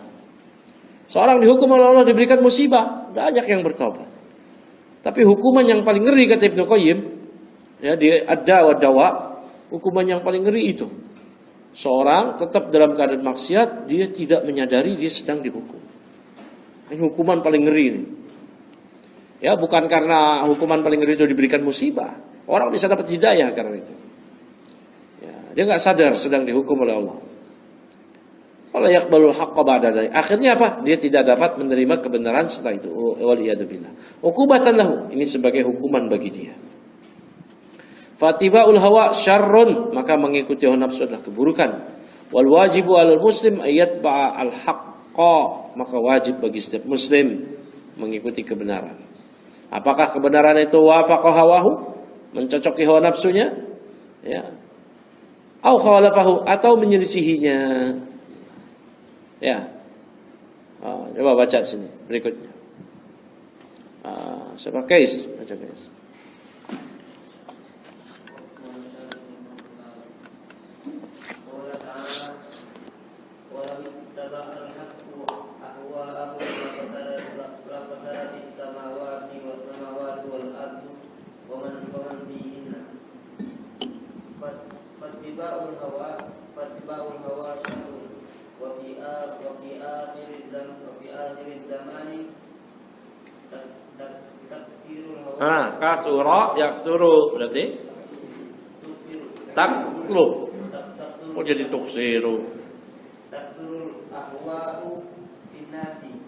Speaker 3: Seorang dihukum oleh Allah, diberikan musibah, banyak yang bertaubat. Tapi hukuman yang paling ngeri kata Ibnu Qayyim, ya, dia ada wadawa, hukuman yang paling ngeri itu. Seorang tetap dalam keadaan maksiat, dia tidak menyadari dia sedang dihukum. Ini hukuman paling ngeri ini. Ya, bukan karena hukuman paling ngeri itu diberikan musibah. Orang bisa dapat hidayah karena itu. Ya, dia nggak sadar sedang dihukum oleh Allah. Wala yaqbalul haqqa ba'da dzalik. Akhirnya apa? Dia tidak dapat menerima kebenaran setelah itu. Waliyadzubillah. Uqubatan lahu. Ini sebagai hukuman bagi dia. Fatibaul hawa syarrun, maka mengikuti hawa nafsu adalah keburukan. Wal wajibu 'alal muslim ayat ba'al haqqa, maka wajib bagi setiap muslim mengikuti kebenaran. Apakah kebenaran itu wafaqa hawahu, mencocoki hawa nafsunya, ya, au khalafahu, atau menyelisihinya. Ya. Coba baca sini berikutnya. Siapa Kais? Baca Kais. Kasura yaksuru berarti taklub. Oh jadi tuksiru.
Speaker 2: Taksirul ahwa'u binnasi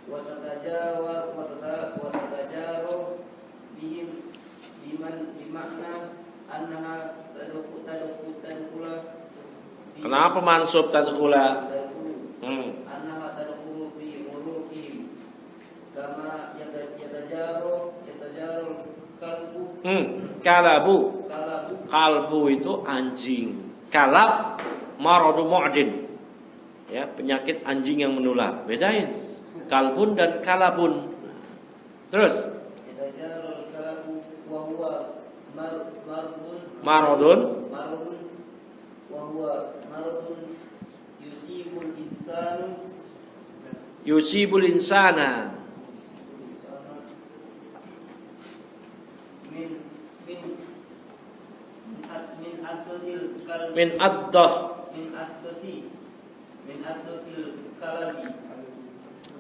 Speaker 2: wa tatajaru bihim bimakna annaha tadkhula.
Speaker 3: Kenapa mansub tadkhula?
Speaker 2: Annaha tadkhulu fi urufihim kama yatajaru kalbu. Kalbu itu anjing. Kalab maradu mu'din. Ya, penyakit anjing yang menular. Bedain kalbun dan kalabun. Terus Yatajaru kalbu wa huwa
Speaker 3: maradun
Speaker 2: wa huwa maradun yusibul insanu
Speaker 3: Yusibul insana. Min addah.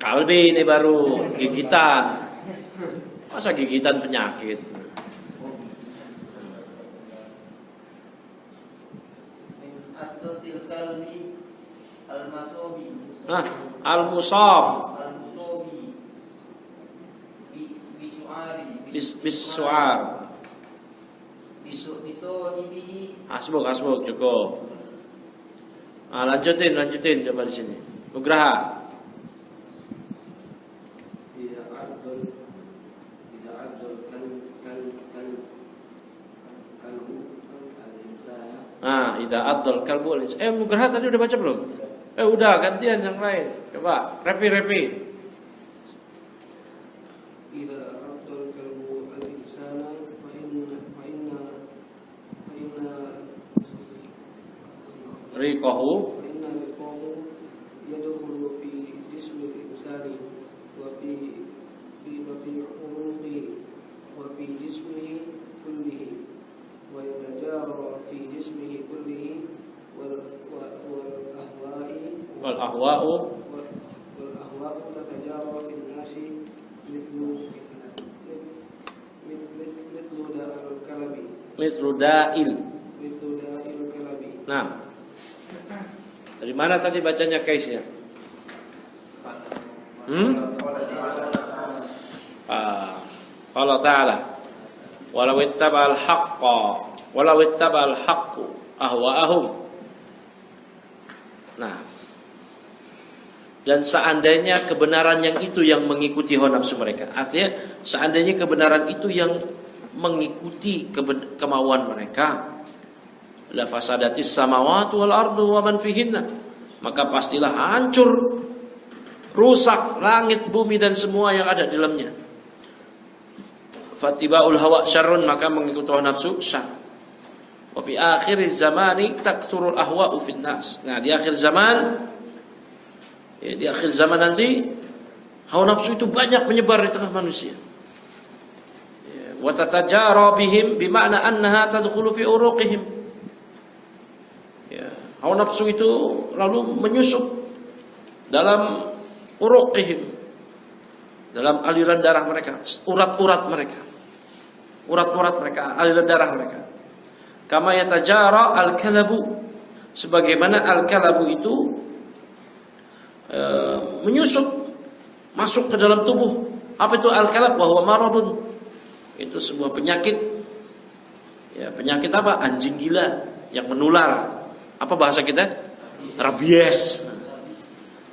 Speaker 3: Kalbi ini baru gigitan. Masa gigitan penyakit? Al-musab. Bis-su'ar. Hasbuk cukup. Lanjutin coba di sini. Nugraha. Idza addal kalbu Nugraha tadi udah baca belum? Udah, gantian yang lain. Coba repi.
Speaker 6: Idza addal kalbu al-insana fa inna
Speaker 3: riqahu
Speaker 6: yadkhulu fi jismi al-insani wa fi uruqi wa fi jismihi kullihi wa yatajara fi jismihi kullihi wal ahwa'u tatajara fi an-nasi mithlu da'il kalabi.
Speaker 3: Nah, dari mana tadi bacanya Kaisnya? Qala ta'ala walau ittaba'al haqqu ahwa'ahum. Nah, dan seandainya kebenaran yang itu yang mengikuti hawa nafsu mereka. Artinya seandainya kebenaran itu yang mengikuti kemauan mereka, la fasadatis samawati wal ardu wa man fihinna, maka pastilah hancur, rusak langit, bumi dan semua yang ada di dalamnya. Fatibaul hawa syarrun, maka mengikuti hawa nafsu syarr. Wa fi akhir zamani takthurul ahwa'u fin nas. Nah, di akhir zaman nanti hawa nafsu itu banyak menyebar di tengah manusia. Wa tatajara bihim bima'na annaha tadkhulu fi uruqihim. Hawa nafsu itu lalu menyusup dalam uruqihim, dalam aliran darah mereka, urat-urat mereka, aliran darah mereka. Kama yatajara al-kalabu, sebagaimana al-kalabu itu menyusup masuk ke dalam tubuh. Apa itu al-kalab? Wa huwa maradun. Itu sebuah penyakit. Penyakit apa? Anjing gila yang menular. Apa bahasa kita? Rabies.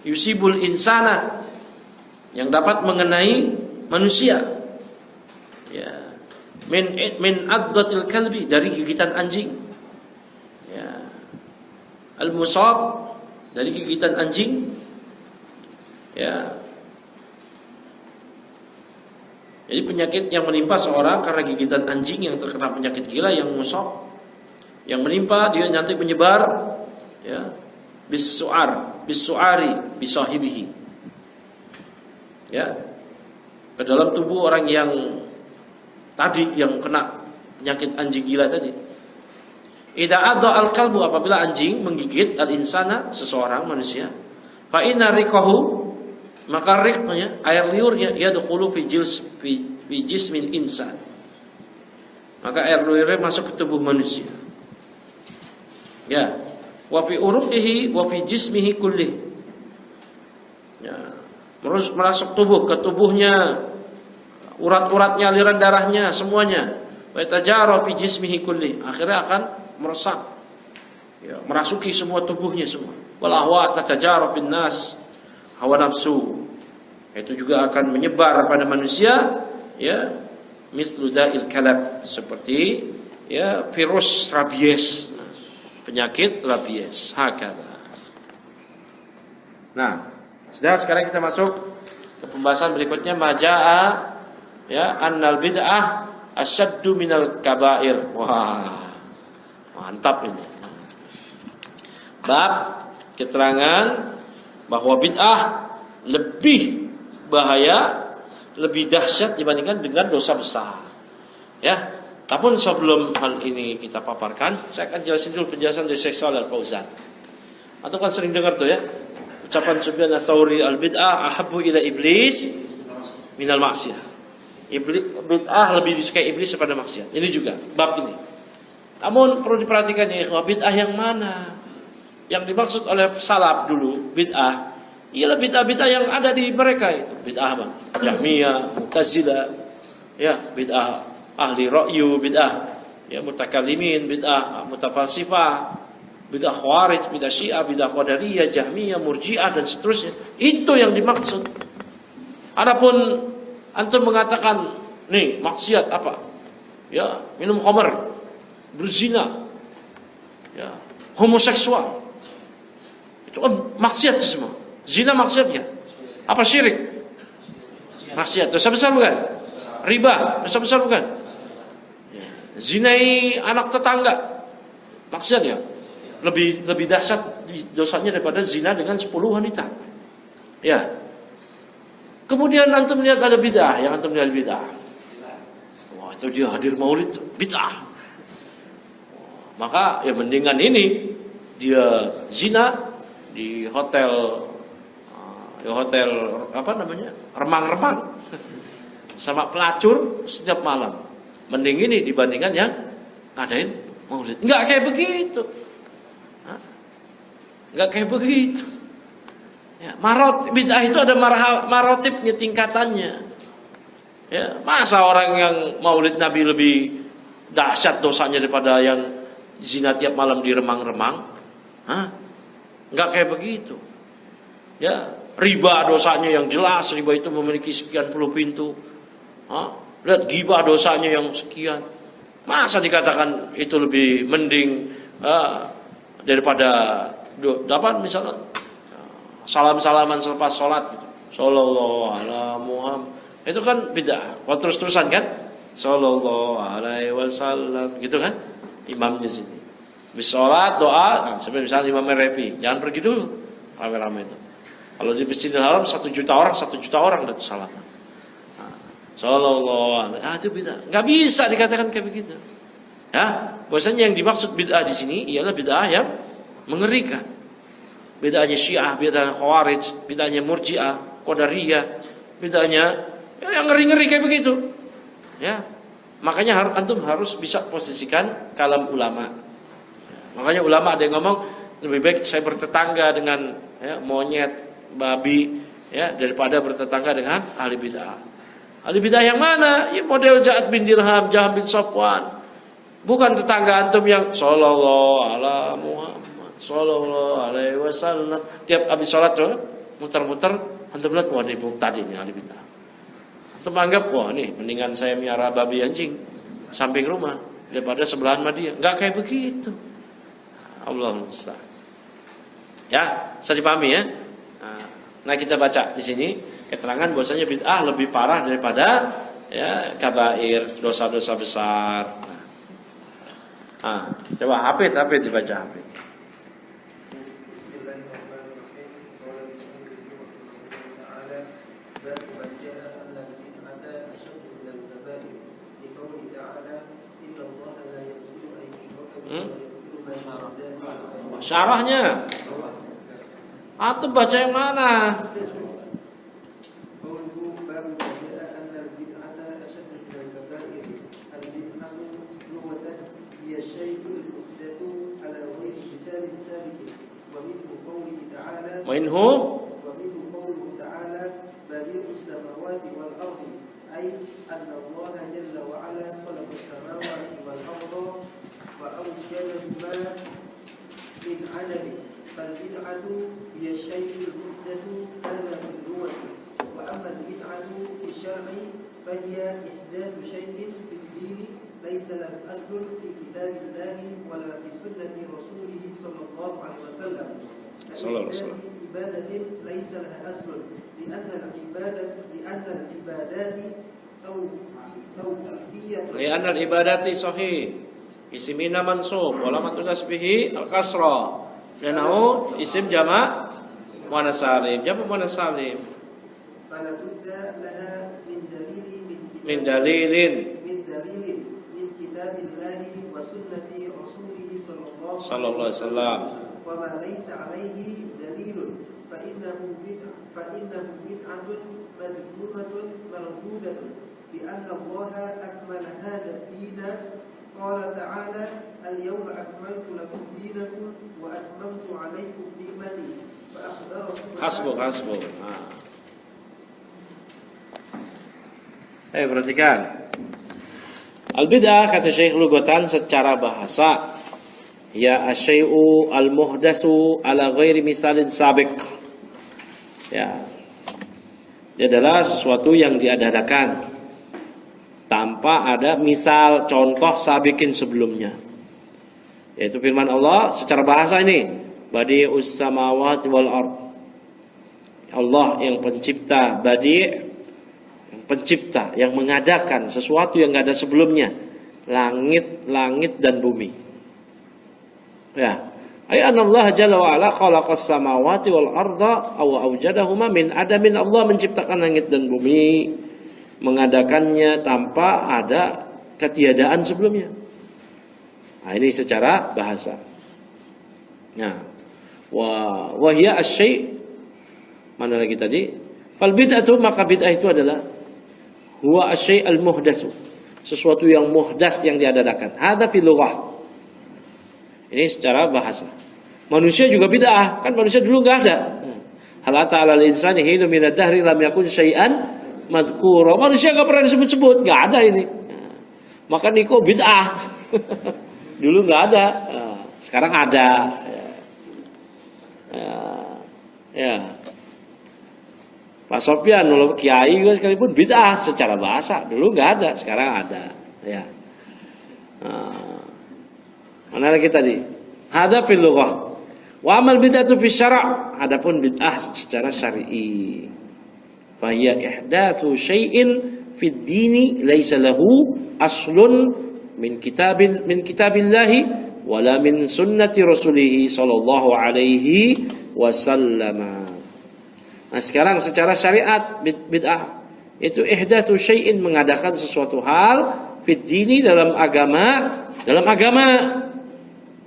Speaker 3: Yusibul insana, yang dapat mengenai manusia. Min addatil kalbi, dari gigitan anjing. Al-musab, dari gigitan anjing. Jadi penyakit yang menimpa seorang karena gigitan anjing yang terkena penyakit gila yang musab, yang menimpa dia nanti menyebar bisu'ari bisahibihi, ke dalam tubuh orang yang tadi yang kena penyakit anjing gila tadi. Idza adha al-kalbu, apabila anjing menggigit al-insana, seseorang manusia, fa inna riqahu, maka riqnya air liurnya yadkhulu fi jismil insan, maka air liurnya masuk ke tubuh manusia. Wa fi uruqihi wa fi jismihi kullih. Merasuk tubuh, ke tubuhnya, urat-uratnya, aliran darahnya, semuanya. Wa tajara fi jismihi kullih, akhirnya akan meresap, merasuki semua tubuhnya semua. Wal ahwa tatajara fin nas, hawa nafsu itu juga akan menyebar pada manusia, mithlu da'il kalab, seperti virus rabies, penyakit rabies. Hakala. Nah, sekarang kita masuk ke pembahasan berikutnya, majaa annal bid'ah asyaddu minal kabair. Wah, mantap ini. Bab keterangan bahwa bid'ah lebih bahaya, lebih dahsyat dibandingkan dengan dosa besar. Ya. Namun sebelum hal ini kita paparkan, saya akan jelasin dulu penjelasan dari Syekh Shalih Al-Fauzan. Atau kan sering dengar tuh ya, ucapan Sufyan Ats-Tsauri, al-bid'ah ahabbu ila iblis minal maksiyah. Bid'ah lebih disukai iblis daripada maksiat. Ini juga bab ini. Namun perlu diperhatikan ya ikhwah, bid'ah yang mana? Yang dimaksud oleh salaf dulu bid'ah ialah bid'ah-bid'ah yang ada di mereka itu. Bid'ah apa? Jahmiyah, Mu'tazilah, ya, bid'ah ahli ra'yu, bid'ah ya mutakallimin, bid'ah mutafalsifah, bid'ah khawarij, bid'ah syiah, bid'ah qadariyah, jahmiyah, murji'ah dan seterusnya. Itu yang dimaksud. Adapun antum mengatakan nih maksiat apa? Ya, minum khamar, berzina, ya, homoseksual. Itu kan maksiat semua. Zina maksiatnya. Apa syirik? Maksiat. Dosa besar bukan? Riba, dosa besar bukan? Ya. Zinai anak tetangga. Maksiat ya. Lebih dahsyat dosanya daripada zina dengan 10 wanita. Ya. Kemudian antum lihat ada bid'ah, yang antum lihat bid'ah. Wah, itu dia hadir maulid bid'ah. Maka ya mendingan ini dia zina di hotel apa namanya? Remang-remang sama pelacur setiap malam. Mending ini dibandingkan yang ngadain maulid. Enggak kayak begitu. Enggak kayak begitu. Ya, bid'ah itu ada marotipnya, tingkatannya. Ya, masa orang yang maulid Nabi lebih dahsyat dosanya daripada yang zina tiap malam di remang-remang? Enggak kayak begitu. Ya, riba dosanya yang jelas, riba itu memiliki sekian puluh pintu. Lihat ghibah dosanya yang sekian. Masa dikatakan itu lebih mending daripada dapat misalnya salam-salaman selepas sholat gitu. Sallallahu ala Muhammad. Itu kan bid'ah. Kalau terus-terusan kan? Sallallahu alaihi wasallam gitu kan? Imamnya sini. Habis sholat doa, sampai misalnya imamnya repi, jangan pergi dulu rame-rame itu. Kalau di Masjidil Haram 1 juta orang dan salaman. Sallallahu alaihi itu bid'ah. Enggak bisa dikatakan kayak begitu. Ya, bahwasanya yang dimaksud bid'ah di sini ialah bid'ah yang mengerikan. Bid'ahnya Syiah, bid'ahnya Khawarij, bid'ahnya Murji'ah, Qadariyah, bid'ahnya yang ngeri-ngeri kayak begitu. Ya. Makanya antum harus bisa posisikan kalam ulama. Makanya ulama ada yang ngomong lebih baik saya bertetangga dengan monyet, babi ya daripada bertetangga dengan ahli bid'ah. Ahli bid'ah yang mana? Ya model Ja'ad bin Dirham, Jaham bin Safwan. Bukan tetangga antum yang sallallahu ala Muhammad, sallallahu alaihi wasallam. Tiap habis salat tuh muter-muter antum lihat wah ini tadi nih ahli bid'ah. Antum anggap wah nih mendingan saya miara babi anjing samping rumah daripada sebelahan sama dia. Enggak kayak begitu. Allahumma musta'an. Ya, bisa dipahami ya? Nah, kita baca di sini keterangan bahwasanya bid'ah lebih parah daripada ya kabair, dosa-dosa besar. Coba hafid dibaca hafid. Syarahnya atau baca yang mana? Minhu
Speaker 5: qawluhu ta'ala badi'us samawati wal ardi ay anna Allah jalla wa ala khalaqa as-samawati wal arda wa awjadahuma min 'adami fal bid'atu hiya syai'ul muhdatsu hadha min ruwasi wa amma al-bid'atu fi syar'i fa hiya ihdatsu syai'in fi ad-din laysa lahu aslun fi kitabillahi wa la fi sunnati rasulih sallallahu alaihi wasallam. عبادة ليس لها أصل لأن
Speaker 3: العبادات صحيح اسمنا منصوب ولما تناسبه الكسرة لأنه اسم جمع muannas salim. Jamak muannas salim.
Speaker 5: فلا بد لها من دليل
Speaker 3: Min dalilin
Speaker 5: من كتاب الله وسنة رسوله صلى الله
Speaker 3: sallallahu
Speaker 5: عليه
Speaker 3: alaihi wasallam.
Speaker 5: وما ليس عليه دليل فإنه بدعة مذمومة مردودة لأن الله أكمل هذا الدين قال تعالى اليوم أكملت لكم دينكم وأتممت عليكم نعمتي فأخبر
Speaker 3: Hasbuk. Perhatikan. Al-bid'ah kata Syekh lugatan secara bahasa ya asyai'u al-muhdatsu ala ghairi misalin sabiq. Ya. Dia adalah sesuatu yang diadakan tanpa ada misal contoh sabiqin sebelumnya. Yaitu firman Allah secara bahasa ini, badi'us samawati wal ard. Allah yang pencipta, yang pencipta, yang mengadakan sesuatu yang enggak ada sebelumnya, langit dan bumi. Ya. Ay anna Allah jalla wa ala khalaqas samawati wal arda aw awjadahuma min adamin. Allah menciptakan langit dan bumi, mengadakannya tanpa ada ketiadaan sebelumnya. Nah, ini secara bahasa. Nah, wa hiya asy-syai' mana lagi tadi? Fal bid'atu, maka bid'ah itu adalah huwa asy-syai' al-muhdatsu, sesuatu yang muhdas yang diadakan. Hadza fil lughah. Ini secara bahasa. Manusia juga bid'ah, kan manusia dulu enggak ada. Hal ta'ala al-insani hinu min ad-dahri lam yakun syai'an madhkura. Manusia enggak pernah disebut-sebut, enggak ada ini. Maka niko bid'ah. Dulu enggak ada, sekarang ada. Ya. Pak Sofyan dulu kiai juga sekalipun bid'ah secara bahasa, dulu enggak ada, sekarang ada. Ya. Mana lagi tadi? Hada fil lughah. Wa amal bid'atu fi syara'. Adapun bid'ah secara syar'i. Fa hiya ihdatsu syai'in fid dini laisa lahu aslun min kitabillahi wala min sunnati rasulih sallallahu alaihi wasallam. Nah, sekarang secara syariat bid'ah itu ihdatsu syai'in, mengadakan sesuatu hal fid dini dalam agama.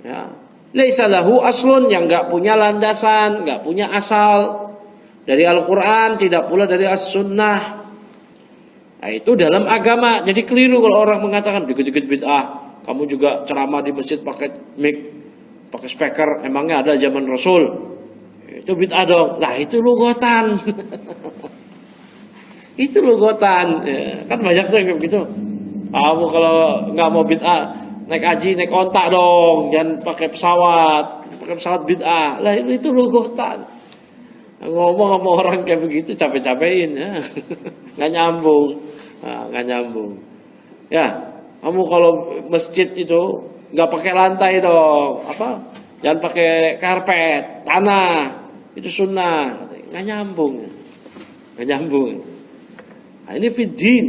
Speaker 3: Ya. Laisa lahu aslun, yang enggak punya landasan, enggak punya asal dari Al-Qur'an, tidak pula dari As-Sunnah. Nah, itu dalam agama. Jadi keliru kalau orang mengatakan dikit-dikit bid'ah. Kamu juga ceramah di masjid pakai mic, pakai speaker, emangnya ada zaman Rasul? Itu bid'ah dong. Lah itu lugotan. Itu lugotan. Ya, kan banyak tuh kayak begitu. Kamu kalau nggak mau bid'ah, naik haji, naik ontak dong, jangan pakai pesawat bid'ah. Lah itu lugotan. Ngomong sama orang kayak begitu capek-capekin ya. Nggak nyambung. Ya, kamu kalau masjid itu nggak pakai lantai dong, jangan pakai karpet, tanah, itu sunnah. Nggak nyambung. Nah, ini fiddin,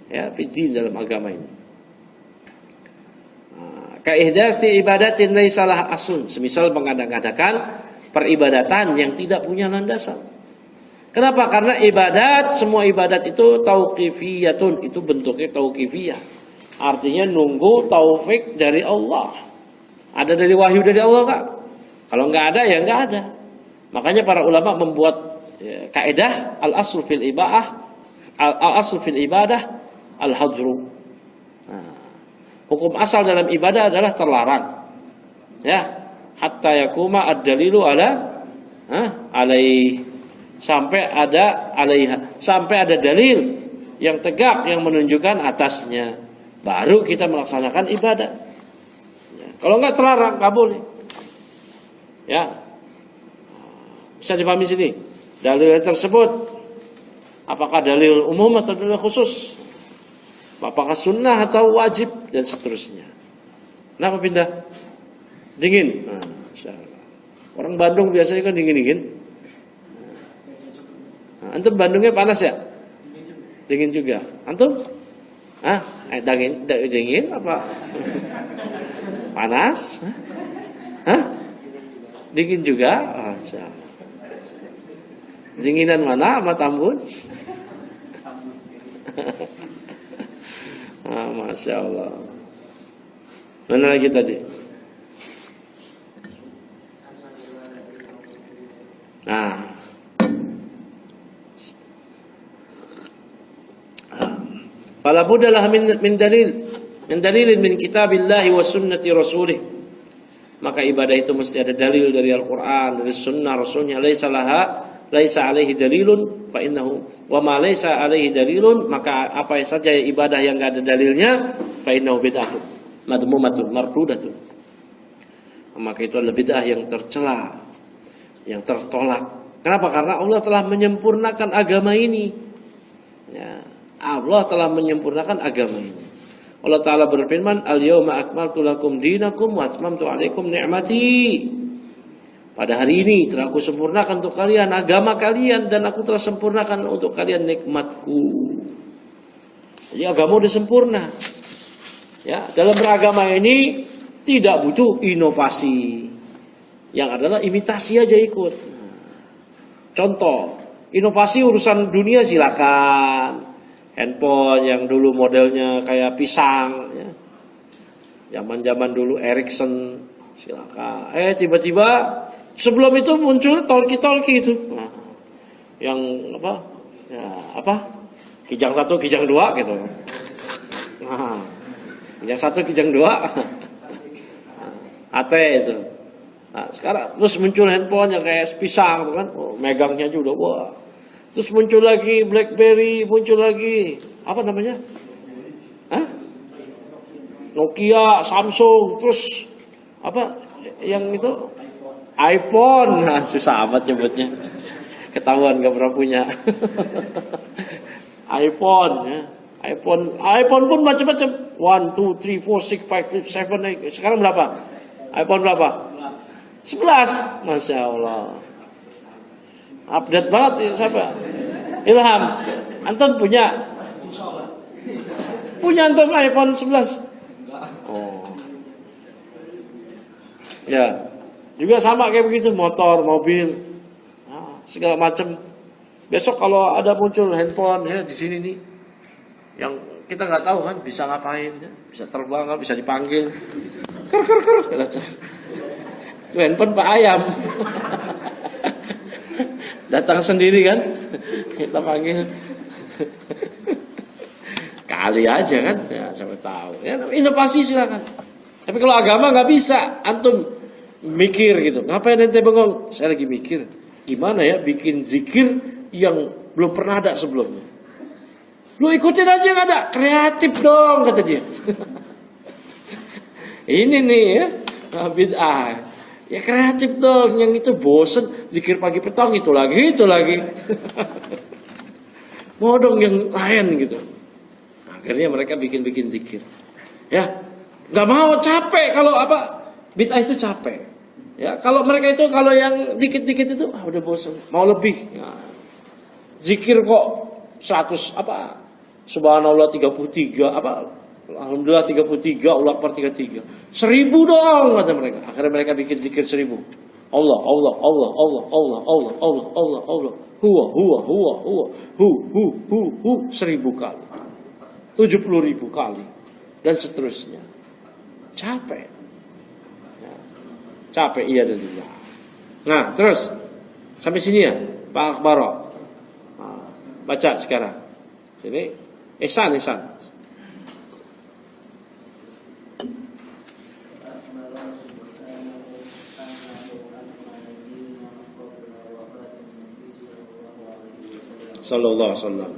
Speaker 3: ya, fiddin dalam agama ini. Kaihdasi ibadatin laisalah asun, semisal mengadakan peribadatan yang tidak punya landasan. Kenapa? Karena semua ibadat itu tauqifiyatun, itu bentuknya tauqifiyah. Artinya nunggu taufik dari Allah. Ada dari wahyu dari Allah enggak? Kalau enggak ada ya enggak ada. Makanya para ulama membuat kaidah al-asl fil ibadah al-hadru. Hukum asal dalam ibadah adalah terlarang. Ya, hatta yakuma ad-dalilu alaih, sampai ada dalil yang tegak yang menunjukkan atasnya, baru kita melaksanakan ibadah. Ya, kalau enggak terlarang, enggak boleh. Ya. Bisa dipahami sini. Dalil tersebut apakah dalil umum atau dalil khusus? Apakah sunnah atau wajib dan seterusnya. Kenapa pindah? Dingin. Nah, orang Bandung biasanya kan dingin-dingin. Nah, antum Bandungnya panas ya? Dingin juga. Antum? Dingin apa? Panas? Dingin juga? Dinginan mana sama Tambun? Masya Allah. Mana lagi tadi? Fala buddalah min dalilin min kitabillahi wa sunnati rasulih. Maka ibadah itu mesti ada dalil dari Al-Qur'an, dari sunnah Rasulnya. Laisa alaihi dalilun fa innahu wa ma laisa alaihi dalilun, maka apa saja ibadah yang enggak ada dalilnya fa innahu bid'atun madmumatun mardudatun. Maka itu adalah bid'ah yang tercela, yang tertolak. Kenapa? Karena Allah telah menyempurnakan agama ini. Ya, Allah telah menyempurnakan agama ini. Allah Ta'ala berfirman, Al-yawma akmaltu lakum dinakum wa atmamtu alaikum ni'mati. Pada hari ini telah aku sempurnakan untuk kalian agama kalian, dan aku telah sempurnakan untuk kalian nikmatku. Jadi agama sudah sempurna. Ya, dalam beragama ini tidak butuh inovasi. Yang adalah imitasi aja ikut. Contoh, inovasi urusan dunia silakan. Handphone yang dulu modelnya kayak pisang, ya. Zaman dulu Ericsson, silakan. Tiba-tiba sebelum itu muncul talkie itu, nah, yang apa? Ya, apa? Kijang 1, kijang 2 gitu. Nah, kijang 1, kijang 2, AT itu. Nah, sekarang terus muncul handphone yang kayak pisang, kan? Megangnya juga, wah. Terus muncul lagi BlackBerry, muncul lagi apa namanya? Nokia, Samsung, terus apa yang itu? iPhone. Nah, susah amat nyebutnya. Ketahuan gak pernah punya. iPhone, ya. iPhone pun macam-macam. 1, 2, 3, 4, 6, 5, 6, 7, 8. Sekarang berapa? iPhone berapa? 11. Masya Allah. Update banget ya, siapa? Ilham, antum punya? Punya antum iPhone 11? Oh. Ya. Juga sama kayak begitu, motor, mobil, nah, segala macam. Besok kalau ada muncul handphone ya di sini nih, yang kita nggak tahu kan bisa ngapain, ya. Bisa terbang, bisa dipanggil. Ker. Itu handphone Pak Ayam. Datang sendiri kan, kita panggil. Kali aja kan, ya siapa tahu. Ya, inovasi silakan. Tapi kalau agama nggak bisa, antum mikir gitu. Ngapain ente bengong? Saya lagi mikir, gimana ya bikin zikir yang belum pernah ada sebelumnya. Lu ikutin aja nggak ada, kreatif dong kata dia. Ini nih ya, bid'ah. Ya kreatif dong, yang itu bosen zikir pagi petang itu lagi. Mau dong yang lain gitu. Akhirnya mereka bikin zikir. Ya, nggak mau, capek kalau apa bid'ah itu capek. Ya, kalau mereka itu kalau yang dikit-dikit itu udah bosen, mau lebih. Nah, zikir kok 100 apa? Subhanallah 33 apa? Alhamdulillah 33, Allah Akbar 33. 1000 dong kata mereka. Akhirnya mereka bikin zikir 1000. Allah. Huwa. Hu 1000 kali. 70.000 kali. Dan seterusnya. Capek. Ya. Capek iya dan tidak. Nah, terus sampai sini ya, Pak Akbaro. Nah, baca sekarang. Ini Ihsan. Sallallahu alaihi wasallam.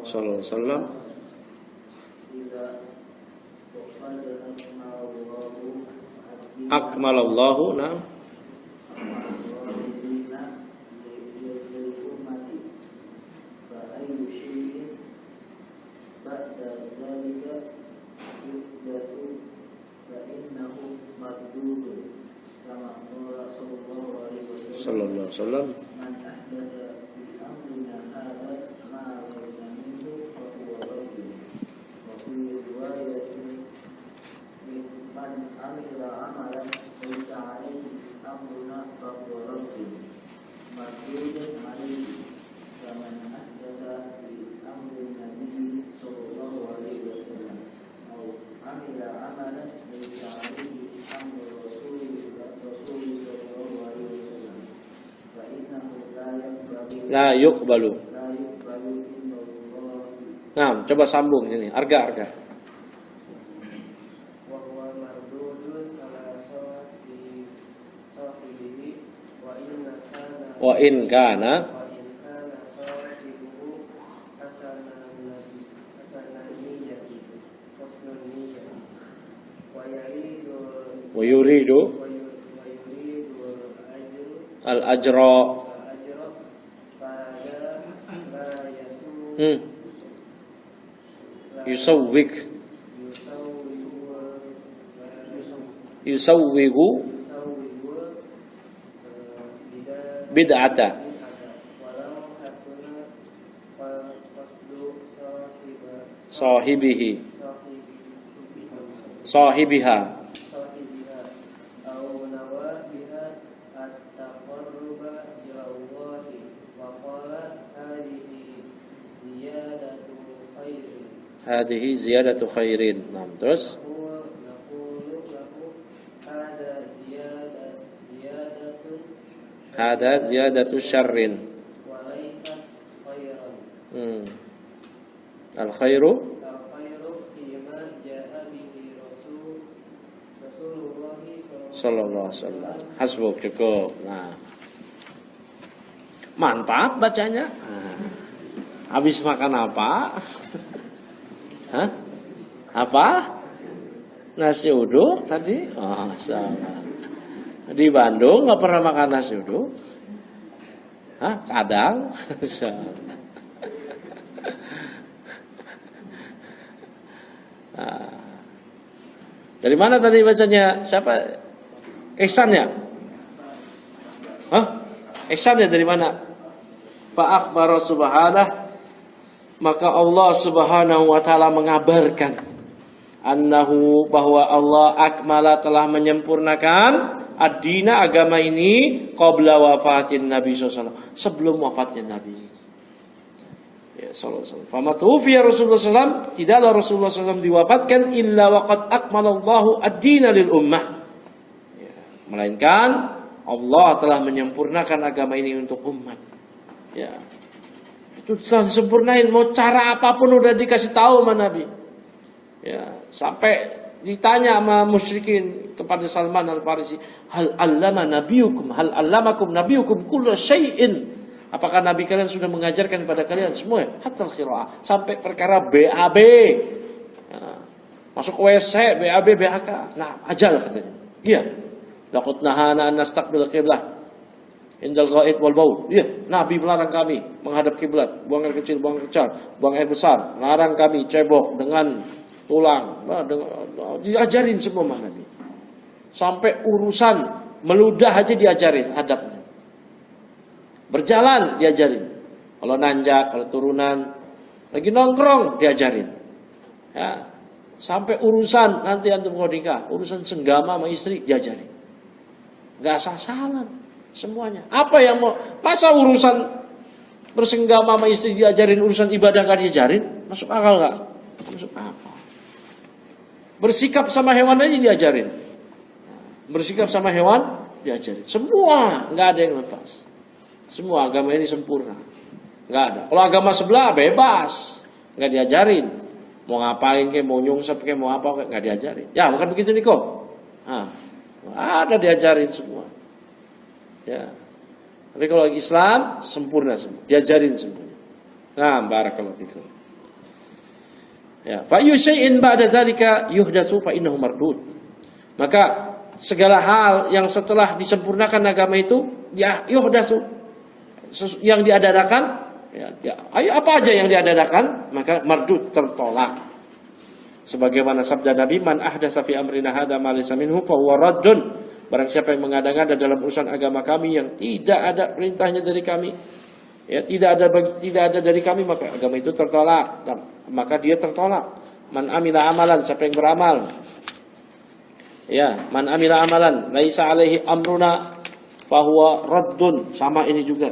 Speaker 3: Sallallahu alaihi wasallam. Akmalallahu na. Sallallahu alaihi wasallam. La yuqbalu.
Speaker 6: la yuqbalu indallah
Speaker 3: Nah, coba sambung ini. Arga.
Speaker 6: wa huwa mardudun ala sahibihi wa in kana sahibuhu hasanan niyyati husnul niyyati
Speaker 3: wa yuridu al-ajra. Yusawwigu bid'ata. Sahibiha. Hadhihi ziyadatu khairin. Nah, terus hada ziyadatu syarrin. Al khairu sallallahu alaihi wasallam. Hasbuk, cukup. Nah, mantap bacanya. Habis makan apa? Hah? Apa? Nasi uduk tadi? Oh, salah. Di Bandung nggak pernah makan nasi uduk? Hah? Kadang? Nah. Dari mana tadi bacanya? Siapa? Ihsan ya? Hah? Ihsan ya dari mana? Fa akhbara subhanahu, maka Allah Subhanahu wa taala mengabarkan annahu, bahwa Allah akmala telah menyempurnakan ad-dina, agama ini, qabla wafatin Nabi sallallahu alaihi wasallam, sebelum wafatnya Nabi ya sallallahu alaihi wasallam. Fama tuwfiya Rasulullah sallallahu alaihi wasallam, tidaklah Rasulullah sallallahu alaihi wasallam diwafatkan illa waqad akmalallahu ad-dina lil ummah ya, melainkan Allah telah menyempurnakan agama ini untuk umat ya. Itu sudah disempurnain, mau cara apapun udah dikasih tahu sama Nabi. Ya, sampai ditanya sama musyrikin kepada Salman Al-Farisi, hal allamakum nabiyukum kulla syai'in. Apakah Nabi kalian sudah mengajarkan kepada kalian semua? Hatta al-qiraah, sampai perkara BAB. Ya, masuk WC, BAB, BAK. Nah, ajal katanya. Iya. Laqad nahana an nastaqbil qiblah indal ghaid wal baul. Iya, Nabi melarang kami menghadap kiblat, buang air kecil, buang air besar, buang air besar. Melarang kami cebok dengan tulang. Diajarin semua sama Nabi. Sampai urusan meludah aja diajarin adabnya. Berjalan diajarin. Kalau nanjak, kalau turunan, lagi nongkrong diajarin. Ya. Sampai urusan nanti antum mau nikah, urusan senggama sama istri diajarin. Enggak asal-asalan. Semuanya. Apa yang mau? Masa urusan bersenggama sama istri diajarin, urusan ibadah gak diajarin? Masuk akal gak? Masuk akal. Bersikap sama hewan aja diajarin. Bersikap sama hewan diajarin. Semua, nggak ada yang lepas. Semua agama ini sempurna. Nggak ada. Kalau agama sebelah bebas, nggak diajarin. Mau ngapain kayak, mau nyungsep kayak, mau apa kayak, nggak diajarin. Ya bukan begitu nih kok. Ada diajarin semua. Ya. Tapi kalau Islam sempurna semua, diajarin semua. Nah, barakallahu fikum. Ya, fa yusyai'in ba'da dzalika yuhdatsu fa innahu mardud. Maka segala hal yang setelah disempurnakan agama itu yuhdatsu, yang diadakan ya, ayo apa aja yang diadakan maka mardud, tertolak. Sebagaimana sabda Nabi, man ahdatsa fi amrina hadza ma laysa minhu fa huwa raddun. Barang siapa yang mengada-ngada dalam urusan agama kami yang tidak ada perintahnya dari kami, ya tidak ada dari kami, maka agama itu tertolak. Maka dia tertolak. Man amila amalan, siapa yang beramal, ya, man amila amalan laisa alaihi amruna fahuwa raddun. Sama ini juga.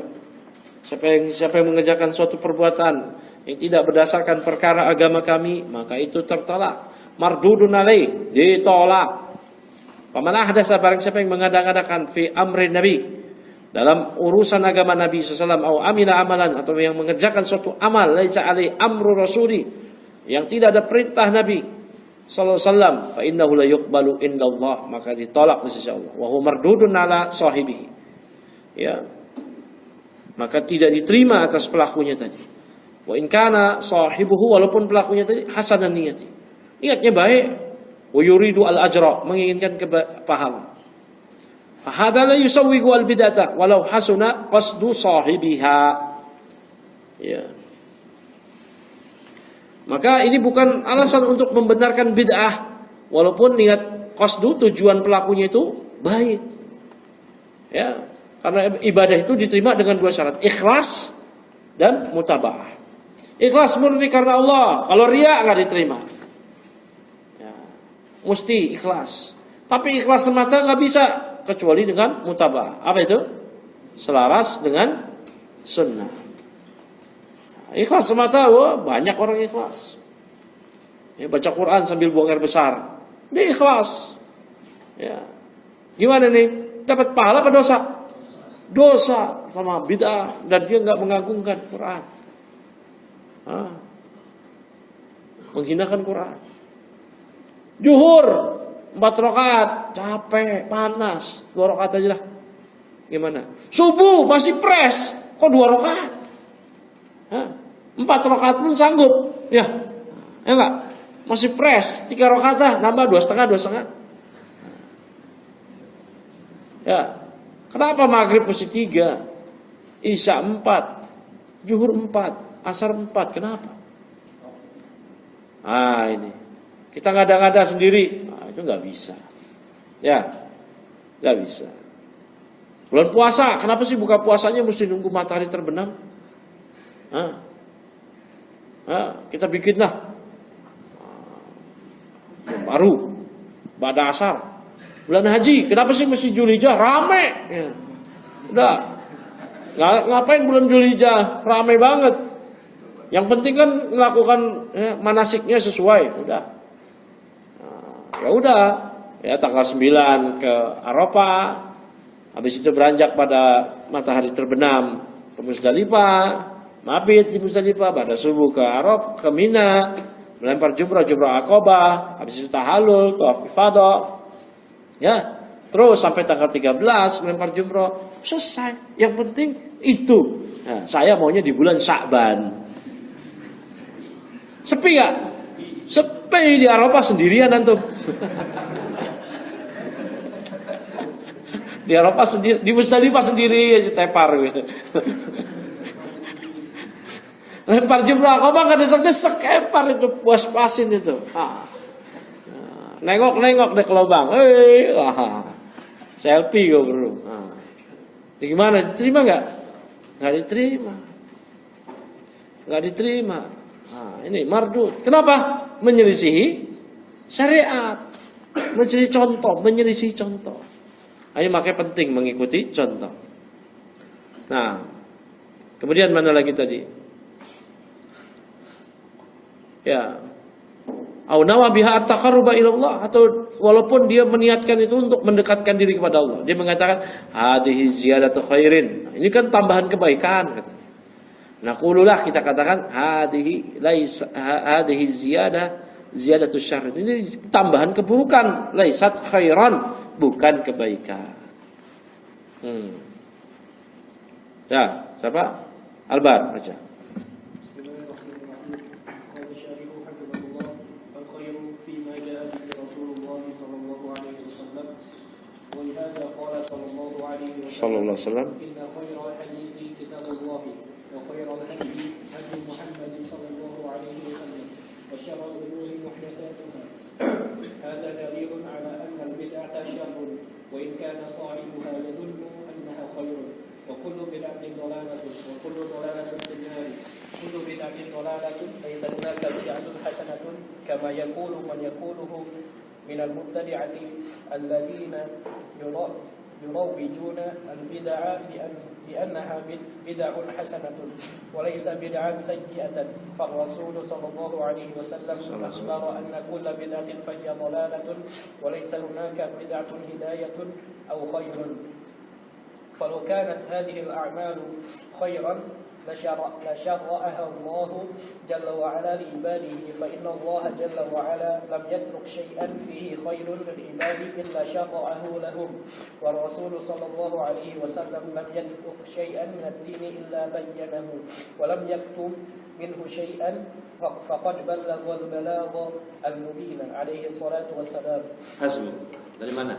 Speaker 3: Siapa yang mengerjakan suatu perbuatan yang tidak berdasarkan perkara agama kami, maka itu tertolak. Mardudun alaih, ditolak. Paman ahdatsa, barang siapa yang mengada-ngadakan fi amri Nabi, dalam urusan agama Nabi SAW, au amila amalan, atau yang mengerjakan suatu amal, laisa alai amru rasuli, yang tidak ada perintah Nabi SAW, fa innahu la yuqbalu indallah, maka ditolak di sisi Allah, wa huwa mardudun ala sahibihi, ya, maka tidak diterima atas pelakunya tadi. Wa in kana sahibuhu, walaupun pelakunya tadi hasanan niyati, niatnya baik, wa yuridu al ajra, menginginkan pahala. Hadza la yusawwigu al bid'ata walau hasuna qasdu sahibiha. Ya. Maka ini bukan alasan untuk membenarkan bid'ah walaupun niat qasdu, tujuan pelakunya itu baik. Ya, karena ibadah itu diterima dengan dua syarat, ikhlas dan mutaba'ah. Ikhlas murni karena Allah, kalau riya enggak diterima. Ya, mesti ikhlas. Tapi ikhlas semata enggak bisa kecuali dengan mutaba'ah. Apa itu? Selaras dengan sunnah. Ikhlas semata, banyak orang ikhlas. Ya, baca Quran sambil buang air besar, dia ikhlas. Ya. Gimana nih? Dapat pahala apa dosa? Dosa sama bid'ah, dan dia nggak mengagungkan Quran. Menghinakan Quran. Zuhur 4 rakaat, capek, panas, 2 rakaat aja lah. Gimana? Subuh masih fresh, kok 2 rakaat? 4 rakaat pun sanggup, ya enggak? Masih fresh, 3 rakaat nambah 2,5. Ya, kenapa maghrib mesti 3, isya 4, zuhur 4, asar 4, kenapa? Ini kita ngada-ngada sendiri, itu nggak bisa, ya, nggak bisa. Bulan puasa, kenapa sih buka puasanya mesti nunggu matahari terbenam? Kita bikin lah baru pada asar. Bulan haji, kenapa sih mesti Zulhijjah rame? Ya. Udah, ngapain bulan Zulhijjah rame banget? Yang penting kan melakukan manasiknya sesuai. Udah, ya udah, ya tanggal 9 ke Arafah, habis itu beranjak pada matahari terbenam ke Musdalifah, mabit di Musdalifah, pada subuh ke Arafah, ke Mina, melempar jumrah Aqabah, habis itu tahallul, tawaf ifadah, ya, terus sampai tanggal 13 melempar jumrah, selesai. Yang penting itu. Nah, saya maunya di bulan Sya'ban. Sepi gak? Sepi di Arafah sendirian antum. Di Arafah sendiri, di Musdalifah sendiri aja tepar gitu. Lempar jumrah Aqabah enggak desek-desek, tepar itu, puas-puasin itu. Nengok-nengok deh ke lubang. Selfie gue bro. Gimana? Diterima nggak? Nggak diterima. Nggak diterima. Ini mardud. Kenapa? Menyelisihi syariat. Menyelisihi contoh. Ini makanya penting mengikuti contoh. Nah, kemudian mana lagi tadi? Ya. Au nawa biha at-taqarruba ila Allah, atau walaupun dia meniatkan itu untuk mendekatkan diri kepada Allah. Dia mengatakan hadhihi ziyadatu khairin. Ini kan tambahan kebaikan kata. Naqululah, kita katakan hadhihi ziyadatu syarr. Ini tambahan keburukan, laisat khairan, bukan kebaikan. Ya, siapa? Albar baca. Sallallahu alaihi wasallam.
Speaker 7: Inna khairal hadithi kitabullah wa khairal hadi hadi Muhammad sallallahu alaihi wasallam wa syarrul umuri muhdatsatuha. Hadha dalilun ala anna al-bid'ata syarrun wa in kana sahibuha yadullu annaha khairun wa kullu bid'atin dalalatun wa kullu dalalatin fin nar. Kullu bid'atin dalalatun ay tadnaka bid'atun hasanatun kama yaqulu man yaquluhu min al-mubtadi'ati alladhina يروجون البدع بأنها بدع حسنة وليس بدعا سيئة فالرسول صلى الله عليه وسلم أخبر أن كل بدعة فهي ضلالة وليس هناك بدعة هداية أو خير فلو كانت هذه الأعمال خيرا لشرعها الله جل وعلا لعباده فإن الله جل وعلا لم يترك شيئا فيه خير للعباد إلا شرعه لهم والرسول صلى الله عليه وسلم لم يترك شيئا من الدين إلا بينه ولم يكتم منه شيئا فقد بلغ البلاغ المبين عليه الصلاة والسلام.
Speaker 3: Hasbu. Dari mana?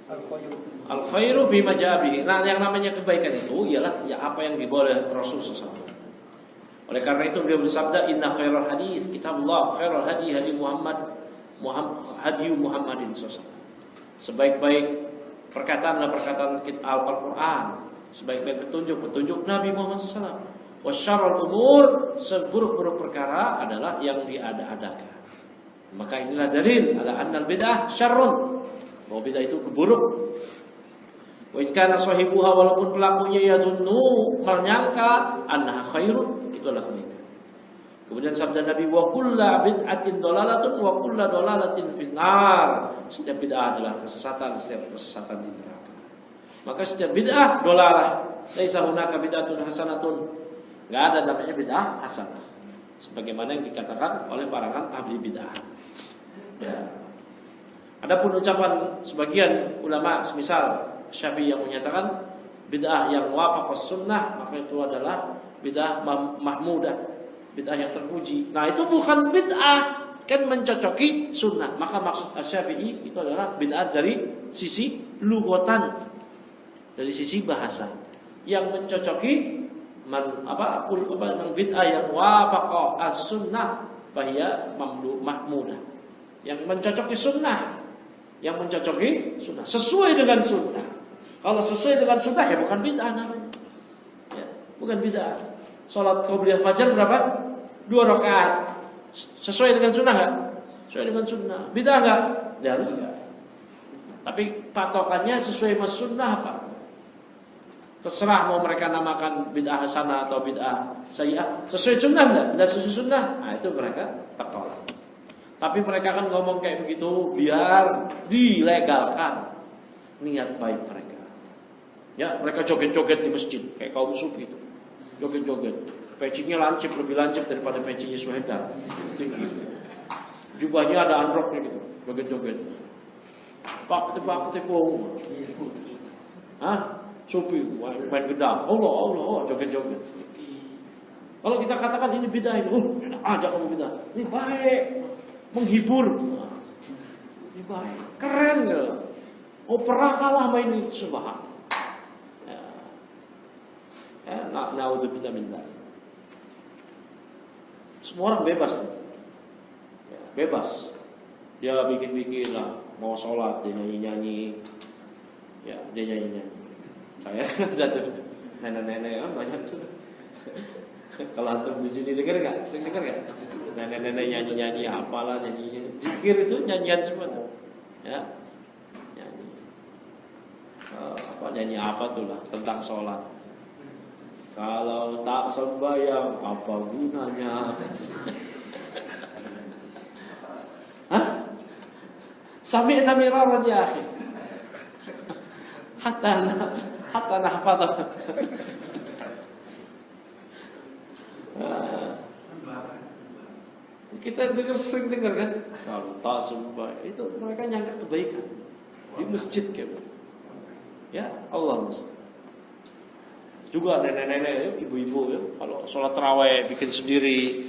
Speaker 7: Al-khayr.
Speaker 3: Al-khairu bima jaa bihi. Nah, yang namanya kebaikan itu ialah ya apa yang dibawa oleh Rasul SAW. Oleh karena itu beliau bersabda, "Inna khairal hadis kitabullah, khairal hadi hadi Muhammadin SAW." Sebaik-baik perkataan adalah perkataan Al-Qur'an, sebaik-baik petunjuk Nabi Muhammad SAW. Wa syarrul umur, seburuk-buruk perkara adalah yang diada-adakan. Maka inilah dalil ala annal bid'ah syarrun. Bahwa bid'ah itu buruk. Wa in kana sahibuha, walaupun pelakunya yadunnu menyangka annaha khairun, itu adalah kebaikan. Kemudian sabda Nabi, wa kullu bid'atin dalalatun wa kullu dalalatin finnar. Setiap bid'ah adalah kesesatan, setiap kesesatan di neraka. Maka setiap bid'ah dalalah. Laisa hunaka bid'atun hasanatun. Enggak ada namanya bid'ah hasanah. Sebagaimana yang dikatakan oleh para ahli bid'ah. Ya. Adapun ucapan sebagian ulama semisal Syafi'i yang menyatakan bid'ah yang wafaqas sunnah, maka itu adalah bid'ah mahmudah, bid'ah yang terpuji. Nah, itu bukan bid'ah, kan mencocoki sunnah. Maka maksud Syafi'i itu adalah bid'ah dari sisi lughatan, dari sisi bahasa. Yang mencocoki bid'ah yang wafaqas sunnah fahiya mahmudah. Yang mencocoki sunnah, sesuai dengan sunnah. Kalau sesuai dengan sunnah ya bukan bid'ah namanya. Ya, bukan bid'ah. Salat qabliyah fajar berapa? 2 rakaat. Sesuai dengan sunnah enggak? Sesuai dengan sunnah. Bid'ah enggak? Ya enggak. Tapi patokannya sesuai dengan sunnah apa? Terserah mau mereka namakan bid'ah hasanah atau bid'ah sayyi'ah. Sesuai sunnah enggak? Enggak sesuai sunnah. Nah, itu mereka tertolak. Tapi mereka kan ngomong kayak begitu biar dilegalkan niat baik mereka. Ya, mereka joget-joget di masjid kayak kaum sufi itu. Joget-joget. Pecinya lancip, lebih lancip daripada pecinya Suhaida. Tinggi. Jubahnya ada androknya gitu, joget-joget. Pak tepung. Hah? Sufi main gedang. Allah, joget-joget. Kalau kita katakan ini bid'ah ini, enak aja kamu bid'ah. Ini baik. Menghibur, ini baik, keren ya. Opera kalah main ini subhan. Naudzubillah min dzalik. Semua orang bebas, ya, bebas. Dia bikin lah, mau sholat dia nyanyi, ya dia nyanyi. Saya jatuh nenek-nenek banyak tuh. Kalau antum di sini dengar nggak? Sering dengar nggak? Nenek-nenek nyanyi apalah nyanyi. Zikir itu nyanyian semua tuh. Ya. Nyanyi. Nyanyi apa tuh lah tentang sholat. Kalau tak sembahyang apa gunanya? Hah? Sami'na miraran ya akhi. Hatta nahfadha. Kita sering dengar kan, kalau tak sembah itu mereka nyangka kebaikan di masjid kan. Ya Allah mesti. Juga nenek-nenek, ibu-ibu ya, kalau sholat tarawih bikin sendiri,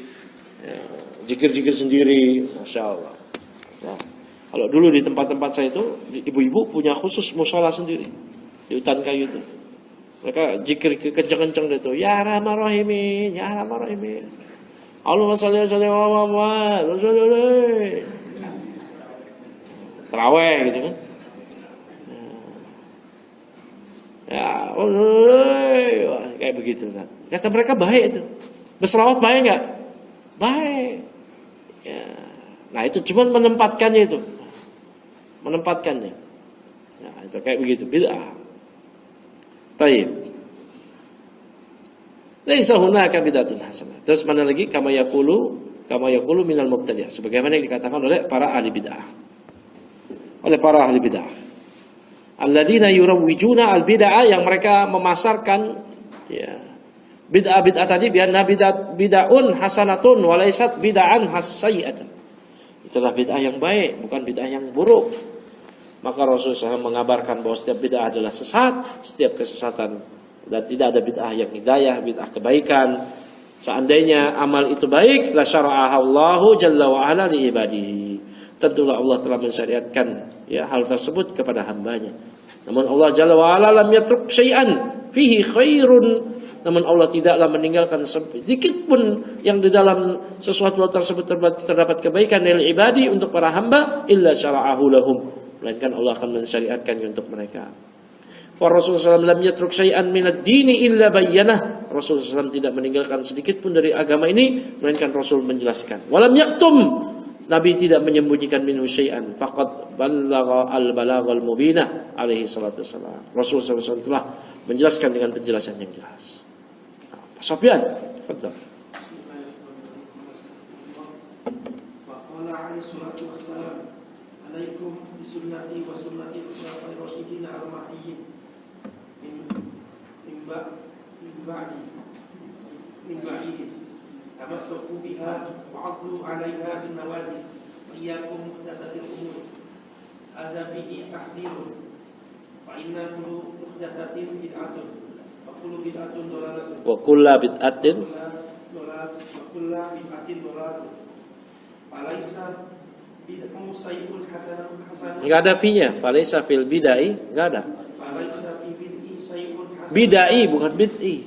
Speaker 3: ya, zikir-zikir sendiri, masya Allah. Ya. Kalau dulu di tempat-tempat saya itu, ibu-ibu punya khusus mushola sendiri di hutan kayu itu. Mereka zikir kencang-kencang itu, ya Rahman Rahimin, ya Rahman Rahimin. Allahumma sholli ala Muhammad, tarawih gitu kan. Ya, kayak begitu kan. Kata mereka baik itu. Berselawat baik enggak? Baik. Ya. Nah, itu cuma menempatkannya itu. Menempatkannya. Nah, itu kayak begitu, bid'ah. Baik. Laisa hunaka bid'atun hasanah. Terus mana lagi? Kama yaqulu minal mubtadi'ah. Sebagaimana yang dikatakan oleh para ahli bid'ah. Oleh para ahli bid'ah. Alladzina yurawwijuna al-bid'ah, yang mereka memasarkan ya bid'ah tadi bianna bid'ahun hasanatun wa laysat bid'an hasayyi'atan. Itulah bid'ah yang baik, bukan bid'ah yang buruk. Maka Rasulullah SAW mengabarkan bahwa setiap bid'ah adalah sesat, setiap kesesatan, dan tidak ada bid'ah yang hidayah, bid'ah kebaikan. Seandainya amal itu baik, la syara'aha Allahu jalla wa ala li ibadihi. Tentulah Allah telah mensyariatkan ya hal tersebut kepada hambanya. Namun Allah jalla wa ala lam yatruk syai'an fihi khairun. Namun Allah tidaklah meninggalkan sedikit pun yang di dalam sesuatu tersebut terdapat kebaikan lil ibadi untuk para hamba, illa syara'ahu lahum, melainkan Allah akan mensyariatkannya untuk mereka. Wa Rasulullah SAW lam yatruk syai'an minad dini illa bayyanah. Rasulullah SAW tidak meninggalkan sedikit pun dari agama ini, melainkan Rasul menjelaskan. Walam yaktum, Nabi tidak menyembunyikan minhu syai'an, faqad ballagha al-balaghal mubinah alaihi salatu wassalam. Rasulullah SAW telah menjelaskan dengan penjelasan yang jelas. Pak Sofyan, betul.
Speaker 6: Qala alaihi salatu wassalam, alaikum bisunnati wa sunnati khulafa'ir rasyidin al-mahdiyyin min ba'di tamassaku biha wa 'addu 'alaiha bin nawajid wa iyyakum muhdatsatil umur hadza bihi tahdhirun fa inna kullu muhdatsatin bid'atun wa kullu bid'atin dhalalatun
Speaker 3: Wa kullu bid'atin
Speaker 6: dhalalatun falaisa bid'u sayyul hasan
Speaker 3: enggak ada fi-nya, falaisa fil bid'ai, enggak ada.
Speaker 6: falaisa fi bid'i sayyul hasan
Speaker 3: Bid'ai bukan bid'i.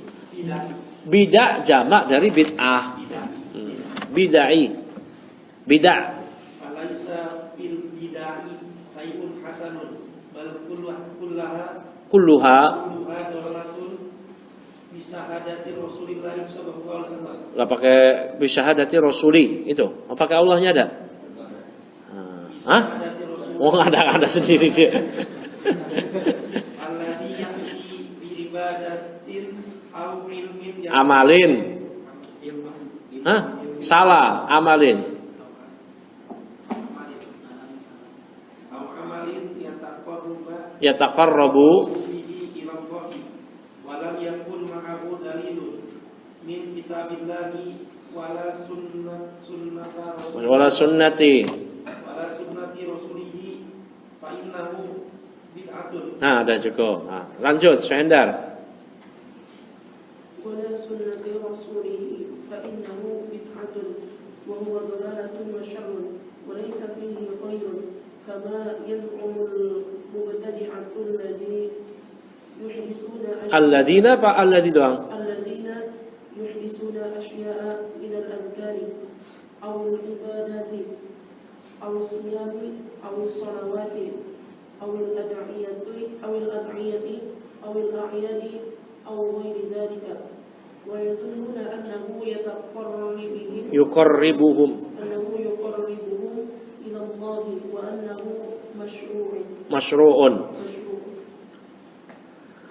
Speaker 3: Bid'ah jamak dari bid'ah. Bid'ai. Bid'ah.
Speaker 6: falaisa fil bid'i sayyul hasanun bal
Speaker 3: Kulluha
Speaker 6: dhalalatun bisahadati Rasulillah sallallahu alaihi wasallam.
Speaker 3: lah pakai bisyahadati rasuli itu. Apakah Allahnya ada? Hah? Oh, ada sendiri dia.
Speaker 6: Alladhi ya'ti bi ibadatin aw ilmin
Speaker 3: Amalin. Hah? Salah, amalin.
Speaker 6: aw amalin
Speaker 3: Yataqarrabu
Speaker 6: bihi ila Allah wa lam yakun ma'ahu dalilun min kitabillahi wala
Speaker 3: wala sunnati.
Speaker 6: rasulihi fa innahu bid'atun.
Speaker 3: Nah, ada cukup. Nah, lanjut, Syendar.
Speaker 8: ولا سنة رسوله فإنه بدعة وهو ضلالة وشر وليس فيه خير كما يزعم المبتدعة
Speaker 3: الذين
Speaker 8: يحدثون أشياء من الأذكار أو العبادات أو الصيام أو الصلوات أو الأدعية أو الأعياد أو غير ذلك ويظنون أنه
Speaker 3: يقربهم
Speaker 8: إلى الله وأنه
Speaker 3: مشروع.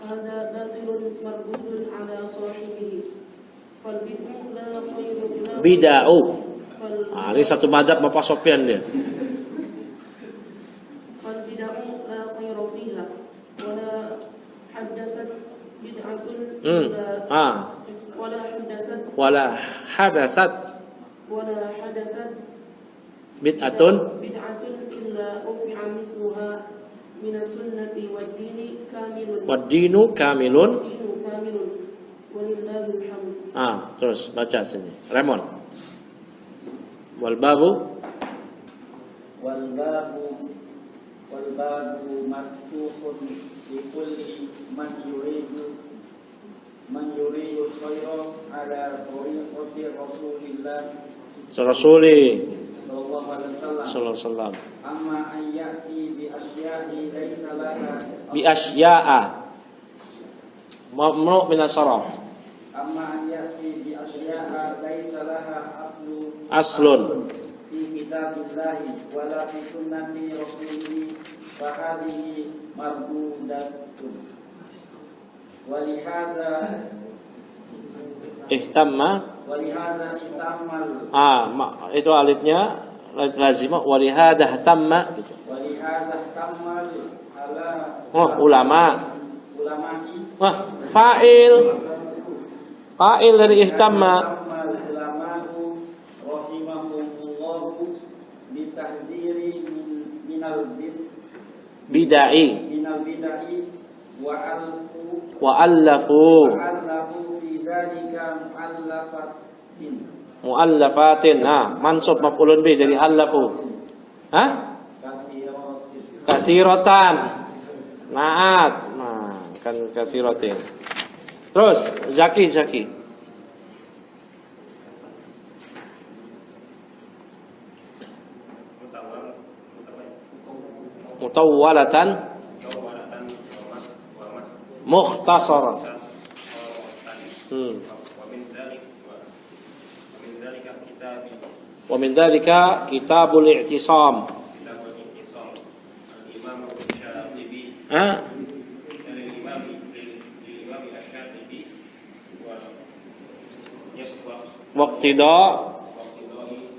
Speaker 8: هذا باطل مردود على صاحبه فالبدع لا خير
Speaker 3: Bid'ah. Ini satu mazhab Bapak Sofyan dia.
Speaker 8: فالبدع لا خير فيها ولا حدثت بدعة ولا حدثت bid'atun إلا رفع مثلها من السنة والدين كامل ولله الحمد.
Speaker 3: Terus baca sini. Remon. Wal babu
Speaker 9: maftuhun li kulli man yuridu khairan ala tariqati Rasulillah sallallahu alaihi wasallam. Amma an ya'ti bi asya'i laysa laha
Speaker 3: bi asya'a mamnu min as-sarf.
Speaker 9: Amma an ya'ti bi asya'a laysa laha
Speaker 3: aslun
Speaker 9: fi kitabillahi wala fi sunnati rasulih fa hadhihi mardudatun. Walihada
Speaker 3: ihtamma itu alifnya lazimah walihada ihtamma gitu.
Speaker 9: Walihada ihtamma
Speaker 3: Oh, ulama.
Speaker 9: ulama'i
Speaker 3: Fa'il. Fa'il dari ihtamma.
Speaker 9: ulama'u rahimahumullahu bitahdziri minal
Speaker 3: Bidai.
Speaker 9: bid'ah
Speaker 3: Wa'allafu.
Speaker 9: wa'allafu fi dzalika
Speaker 3: Mu'allafatin. Mansub maf'ulun bih dari allafu. Kasiratan. Naat. Kan kasiratin. Terus Zaki. Mutawwalatan mukhtasaran. Wa min dzalika kitabul i'tisam.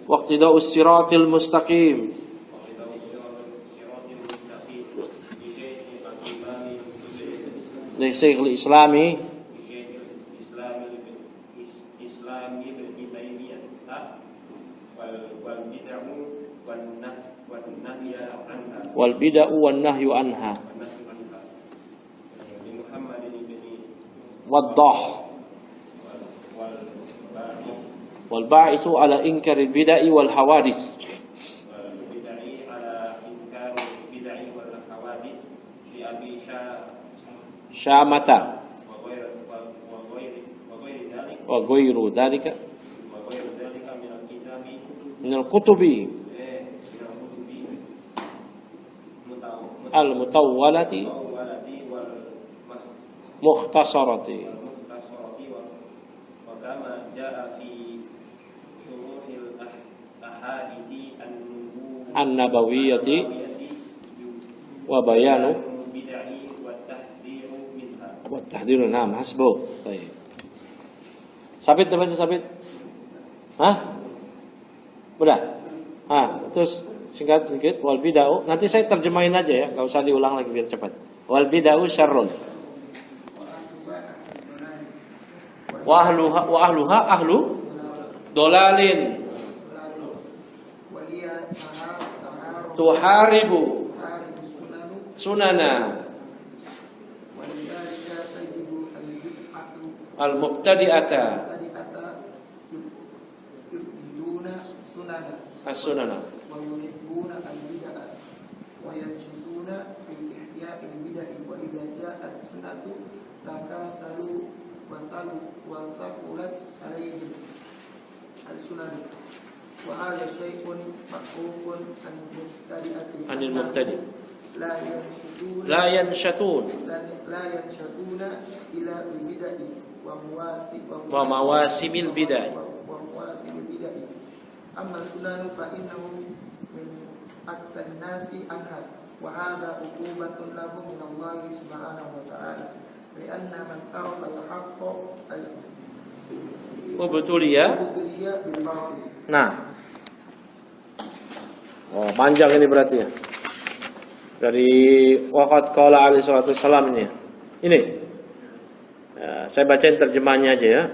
Speaker 3: Waqtida us-siratil mustaqim. Dari Syekhul Islami wal bid'ah wan nahyu anha. Waddah wal ba'isu ala inkaril bid'ah wal hawadits. Syamata wa ghairu dzalika minal kutubi al-mutawwalati mukhtasarati
Speaker 9: wa kama jaa fi syuruhil ahadithi
Speaker 3: an-nabawiyyati wa bayanu wa tahdhiru. Naam, hasbu. Baik. Sabit baca sabit. Udah. Terus singkat sedikit wal bid'ah. Nanti saya terjemahin aja ya, enggak usah diulang lagi biar cepat. Wal bid'ah syarrun. Wa ahluha ahlu dolalin. Tuharibu sunana al-mubtadi'ata as-sunana
Speaker 5: wa yuhibbuna al-bid'ah wa yanshuduna fi ihya'il bid'ah wa idza ja'at sunnatu takasalu wa taqulat alaihim al-sunan wa hadha shay'un ma'rufun an mubtadi'ati
Speaker 3: anil mubtadi'
Speaker 5: la yanshatuna ila al-bid'ah wa
Speaker 3: mawasimil bid'ah.
Speaker 5: Amma sunanu fa innahu min aksar nasi anha wa hadha uqubatun lahum min Allah subhanahu wa ta'ala lianna man arafa al-haqqa
Speaker 3: Ubtuliya
Speaker 5: bil batil.
Speaker 3: Nah. Panjang ini berarti ya. Dari waqad qala alaihi salatu wassalam ini. Ini. Saya bacain terjemahnya aja ya.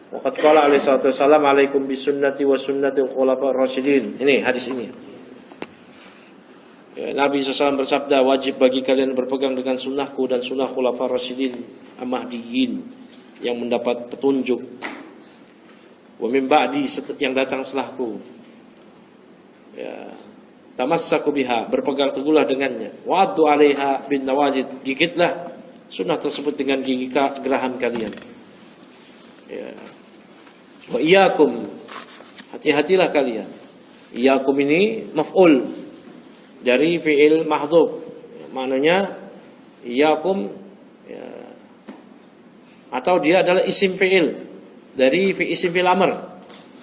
Speaker 3: Waqad qala alaihi salatu wassalam alaikum bisunnati wa sunnatil khulafa'ir rasyidin. Ini hadis ini. Ya, Nabi SAW bersabda, wajib bagi kalian berpegang dengan sunnahku dan sunnah khulafa'ir rasyidin Ahmadiyyin yang mendapat petunjuk. Wa min ba'di yang datang setelahku. Ya, tamassaku biha, berpegang teguhlah dengannya. Wa'addu 'alaiha bin nawajid, gigitlah sunnah tersebut dengan gigi geraham kalian. Ya. Wa iyyakum, hati-hatilah kalian. Iyyakum ini maf'ul dari fi'il mahdhuf. Maknanya iyyakum ya, atau dia adalah isim fi'il dari isim fi'il amr.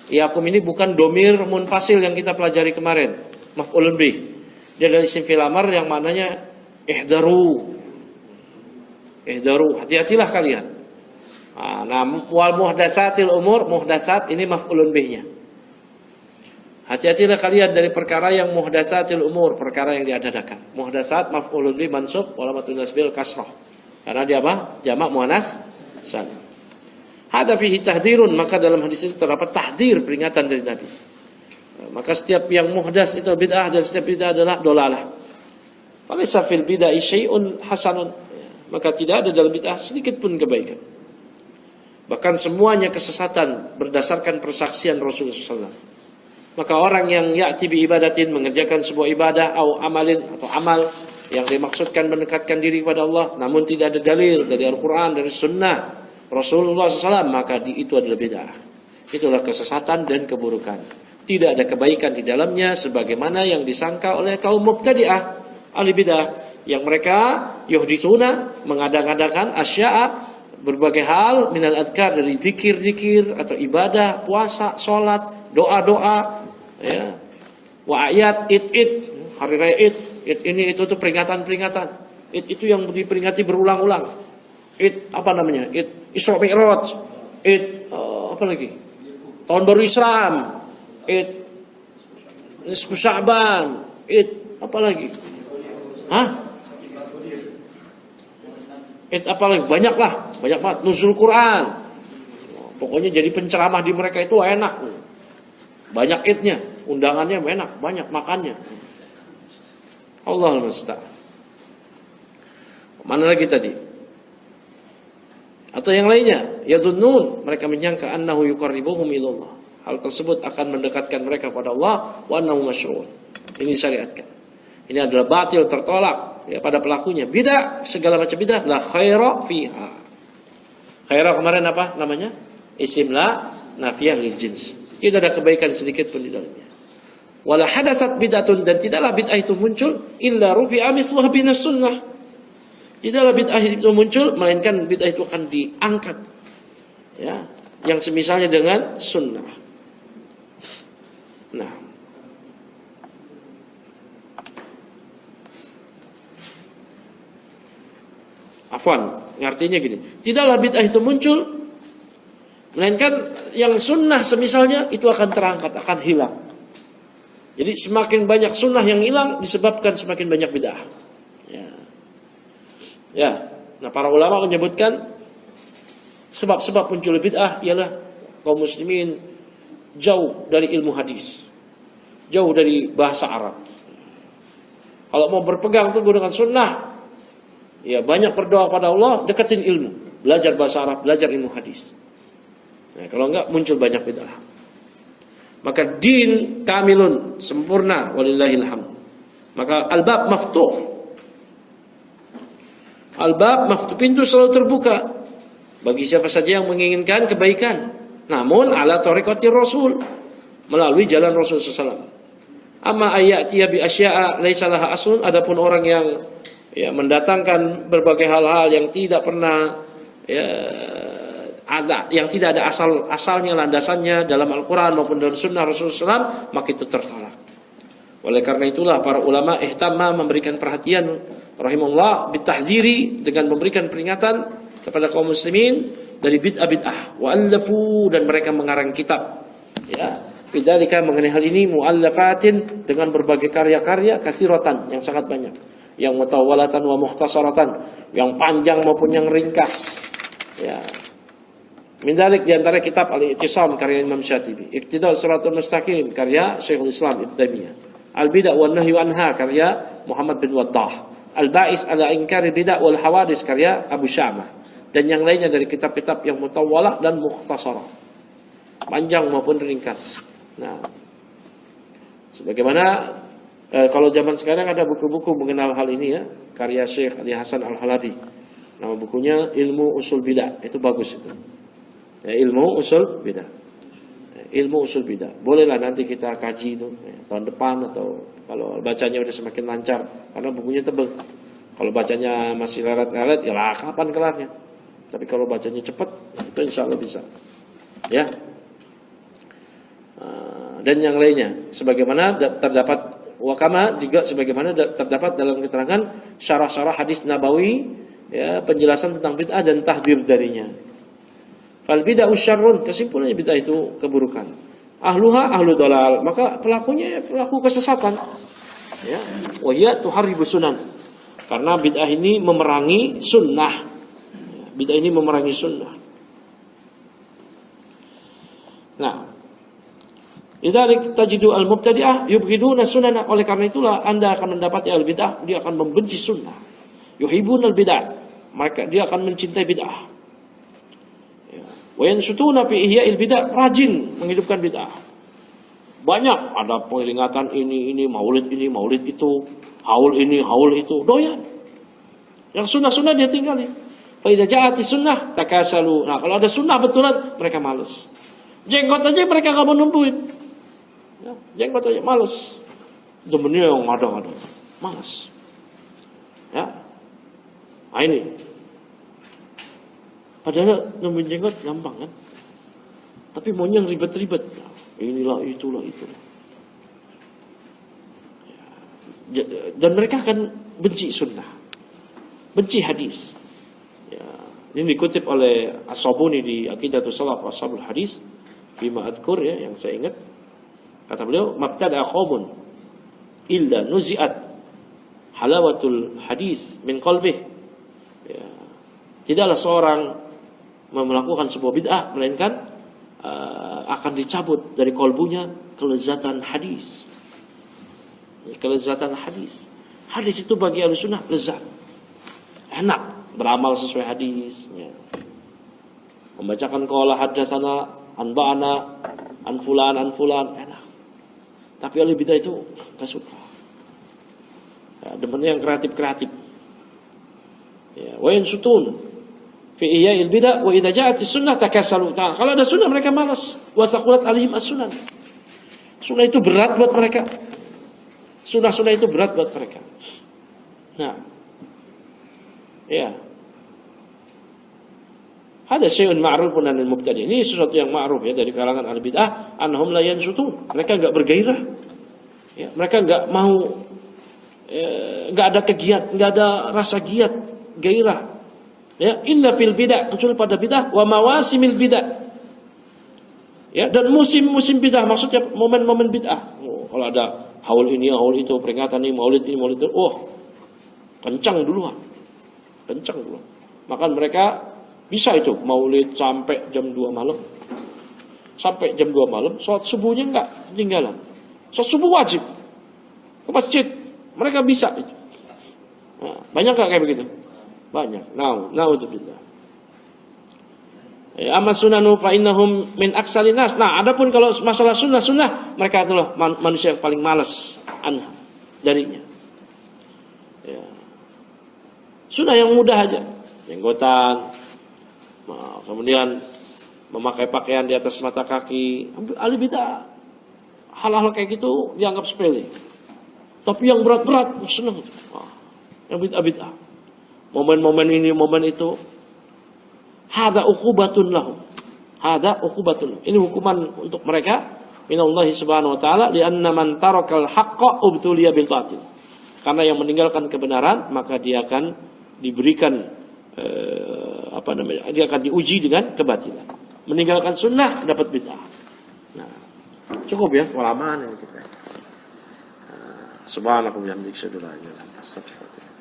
Speaker 3: Iyyakum ini bukan domir munfasil yang kita pelajari kemarin, maf'ulun bih. Dia adalah isim fi'il amr yang maknanya ihdaru, hati-hatilah kalian. Nah, wal muhdatsatil umur, muhdatsat ini maf'ulun bihnya. Hati-hatilah kalian dari perkara yang muhdatsatil umur, perkara yang diadakan. Muhdatsat maf'ulun bi mansub wa alamatun nasbil kasrah. Karena dia apa? Jamak muannas salim. Hada fihi tahdhirun, maka dalam hadis itu terdapat tahdzir, peringatan dari Nabi. Maka setiap yang muhdats itu bid'ah dan setiap bid'ah adalah dolalah. Falaysa fil bid'ah syai'un hasanun. Maka tidak ada dalam bid'ah sedikit pun kebaikan. Bahkan semuanya kesesatan berdasarkan persaksian Rasulullah SAW. Maka orang yang ya'ti bi ibadatin, mengerjakan sebuah ibadah atau amalin atau amal yang dimaksudkan mendekatkan diri kepada Allah, namun tidak ada dalil dari Al-Quran, dari Sunnah Rasulullah SAW, maka itu adalah bid'ah. Itulah kesesatan dan keburukan. Tidak ada kebaikan di dalamnya, sebagaimana yang disangka oleh kaum mubtadi'ah, ahli bid'ah, yang mereka yuhditsuna, mengadakan asya'a, berbagai hal minal adkar, dari zikir-zikir atau ibadah, puasa, sholat, doa-doa, ya, wa ayat, id, hari raya id ini itu tuh peringatan-peringatan. Id itu yang diperingati berulang-ulang. Id apa namanya? Id Isra Mi'raj. Id apa lagi? Tahun baru Islam. Id Nisfu Sya'ban. Id apa lagi? Hah? Id apa lagi? Banyak banget. Nuzul Quran. Pokoknya jadi penceramah di mereka itu enak. Banyak idnya, undangannya enak, banyak makannya. Allahul musta'an. Mana lagi tadi? Atau yang lainnya, yadhunnun, mereka menyangka annahu yuqarribuhum ilallah. Hal tersebut akan mendekatkan mereka kepada Allah, wa annahu masyru'un. Ini syariatkan. Ini adalah batil, tertolak ya pada pelakunya. Bidah, segala macam bidah, la khaira fiha. Khaira kemarin apa namanya? Isim la nafiyah lil jins. Tidak ada kebaikan sedikit pun di dalamnya. Wala hadatsat bid'atun, dan tidaklah bid'ah itu muncul illa rufi'a misluha binas sunnah. Tidaklah bid'ah itu muncul melainkan bid'ah itu akan diangkat, ya, yang semisalnya dengan sunnah. Nah, afwan, artinya gini, tidaklah bid'ah itu muncul melainkan yang sunnah semisalnya itu akan terangkat, akan hilang. Jadi semakin banyak sunnah yang hilang disebabkan semakin banyak bid'ah. Ya. Nah, para ulama menyebutkan sebab-sebab muncul bid'ah ialah kaum muslimin jauh dari ilmu hadis, jauh dari bahasa Arab. Kalau mau berpegang teguh dengan sunnah, ya banyak berdoa pada Allah, deketin ilmu, belajar bahasa Arab, belajar ilmu hadis. Nah, kalau enggak muncul banyak bid'ah. Maka din kamilun, sempurna, walillahil hamd. Maka al-bab maftuh. Al-bab maftuh, pintu selalu terbuka bagi siapa saja yang menginginkan kebaikan. Namun ala tariqatir Rasul, melalui jalan Rasul sallallahu alaihi wasallam. Amma ayyatiya bi asya'a laisa laha aslun, adapun orang yang mendatangkan berbagai hal-hal yang tidak pernah yang tidak ada asalnya, landasannya dalam Al-Quran maupun dalam Sunnah Rasulullah SAW, maka itu tertolak. Oleh karena itulah para ulama ihtamma, memberikan perhatian rahimahullah bitahdziri, dengan memberikan peringatan kepada kaum muslimin dari bid'ah-bid'ah. Wa'allafu, dan mereka mengarang kitab, ya, bidzalika, mengenai hal ini, mu'allafatin, dengan berbagai karya-karya, katsiratan, yang sangat banyak, yang mutawwalatan wa mukhtasaratan, yang panjang maupun yang ringkas, ya. Min dzalik, di antara kitab Al-I'tisam karya Imam Syatibi, Iqtida' Shiratal Mustaqim karya Syekhul Islam Ibnu Taimiyah, Al-Bid'ah wan Nahyu anha karya Muhammad bin Waddah, Al-Ba'is ala Inkari Bid'ah wal Hawadis karya Abu Syamah, dan yang lainnya dari kitab-kitab yang mutawwalah dan mukhtasarah, panjang maupun ringkas. Nah, sebagaimana kalau zaman sekarang ada buku-buku mengenal hal ini, ya, karya Syekh Ali Hasan Al-Halabi. Nama bukunya Ilmu Usul Bidah, itu bagus itu. Ya, ilmu usul bidah. Ilmu usul bidah. Bolehlah nanti kita kaji itu tahun depan, atau kalau bacanya udah semakin lancar, karena bukunya tebal. Kalau bacanya masih leret-leret, ya lah kapan kelarnya. Tapi kalau bacanya cepat, itu insya Allah bisa. Ya. Dan yang lainnya, sebagaimana terdapat wakama, juga sebagaimana terdapat dalam keterangan syarah-syarah hadis Nabawi, ya, penjelasan tentang bid'ah dan tahdzir darinya. Fal bid'ah syarrun, kesimpulannya bid'ah itu keburukan. ahluha ahlu dhalal, maka pelakunya pelaku kesesatan. Ya, wa hiya tuharribu sunan. Karena bid'ah ini memerangi sunnah. Bid'ah ini memerangi sunnah. Nah, lidzalik tajidu al-mubtadi'ah yubghiduna sunana. Oleh karena itulah Anda akan mendapati al-bid'ah, dia akan membenci sunnah. Yuhibbun al-bid'ah, maka dia akan mencintai bid'ah. Wa yansutuna fi ihya'il bid'ah, rajin menghidupkan bid'ah. Banyak ada peringatan ini, maulid itu, haul ini, haul itu, doyan. Yang sunnah-sunnah dia tinggalin. Fa idza ja'ati sunnah takasalu. Nah, kalau ada sunnah betulan mereka malas. Jenggot aja mereka enggak mau numbuhin. Ya, jenggot aja malas. Demennya yang ada-ada. Malas. Ya. Nah ini. Padahal numbuhin jenggot gampang kan? Tapi maunya yang ribet-ribet. Inilah itulah. Dan mereka akan benci sunnah, benci hadis. Ya, ini dikutip oleh As-Sabuni di Aqidatus Salaf Ashabul Hadis, bima adzkur ya, yang saya ingat. Kata beliau, mabtada qaumun illa nuzi'at halawatul hadis min qalbih. Ya, tidaklah seorang melakukan sebuah bid'ah melainkan akan dicabut dari kolbunya kelezatan hadis. Kelezatan hadis. Hadis itu bagi Ahlussunnah lezat. Enak beramal sesuai hadis. Ya. Membacakan qala hadatsana anba'ana an fulan enak. Tapi ahli bidah itu enggak suka. Ya, demennya yang kreatif-kreatif. Ya, wa yansutun fi ihya'il bidah wa idza ja'atis sunnah takassalu. Kalau ada sunnah mereka malas. Wa saqulat alaihim as-sunnah. Sunnah itu berat buat mereka. Sunnah-sunnah itu berat buat mereka. Nah. Ya. Ada syai'un ma'rufun 'anil mubtadi'. Ini sesuatu yang ma'ruf ya dari kalangan ahli bid'ah, annahum la yansutun. Mereka enggak bergairah. Ya, mereka enggak mau enggak ada kegiat, enggak ada rasa giat, gairah. Ya, illa fil bid'ah, kecuali pada bid'ah wa mawasimil bid'ah. Ya, dan musim-musim bid'ah, maksudnya momen-momen bid'ah. Oh, kalau ada haul ini, haul itu, peringatan ini, maulid itu, kencang duluan. Maka mereka bisa itu maulid sampai jam 2 malam. Sampai jam 2 malam, salat subuhnya enggak ketinggalan. Salat subuh wajib. Ke masjid. Mereka bisa itu. Nah, banyak enggak kayak begitu? Banyak. Na'udzubillah. Amma sunanu fa innahum min aksalin nas. Nah, adapun kalau masalah sunnah, mereka adalah manusia yang paling malas darinya. Ya. Sunnah yang mudah aja. Jenggotan. Nah, kemudian memakai pakaian di atas mata kaki. Ahli bid'ah. Hal-hal kayak gitu dianggap sepele. Tapi yang berat-berat senang. Yang bid'ah. Momen-momen ini, momen itu, hada uqubatun lahum. Ini hukuman untuk mereka minallahi subhanahu wa ta'ala lianna man tarakal haqqa ubtuliya bil batil. Karena yang meninggalkan kebenaran maka dia akan diberikan dia akan diuji dengan kebatilan. Meninggalkan sunnah dapat bid'ah. Nah, cukup ya kelamaan ini kita. Subhanallah wa bihamdihi asyhadu an la ilaha illa anta astaghfiruka wa atubu ilaik.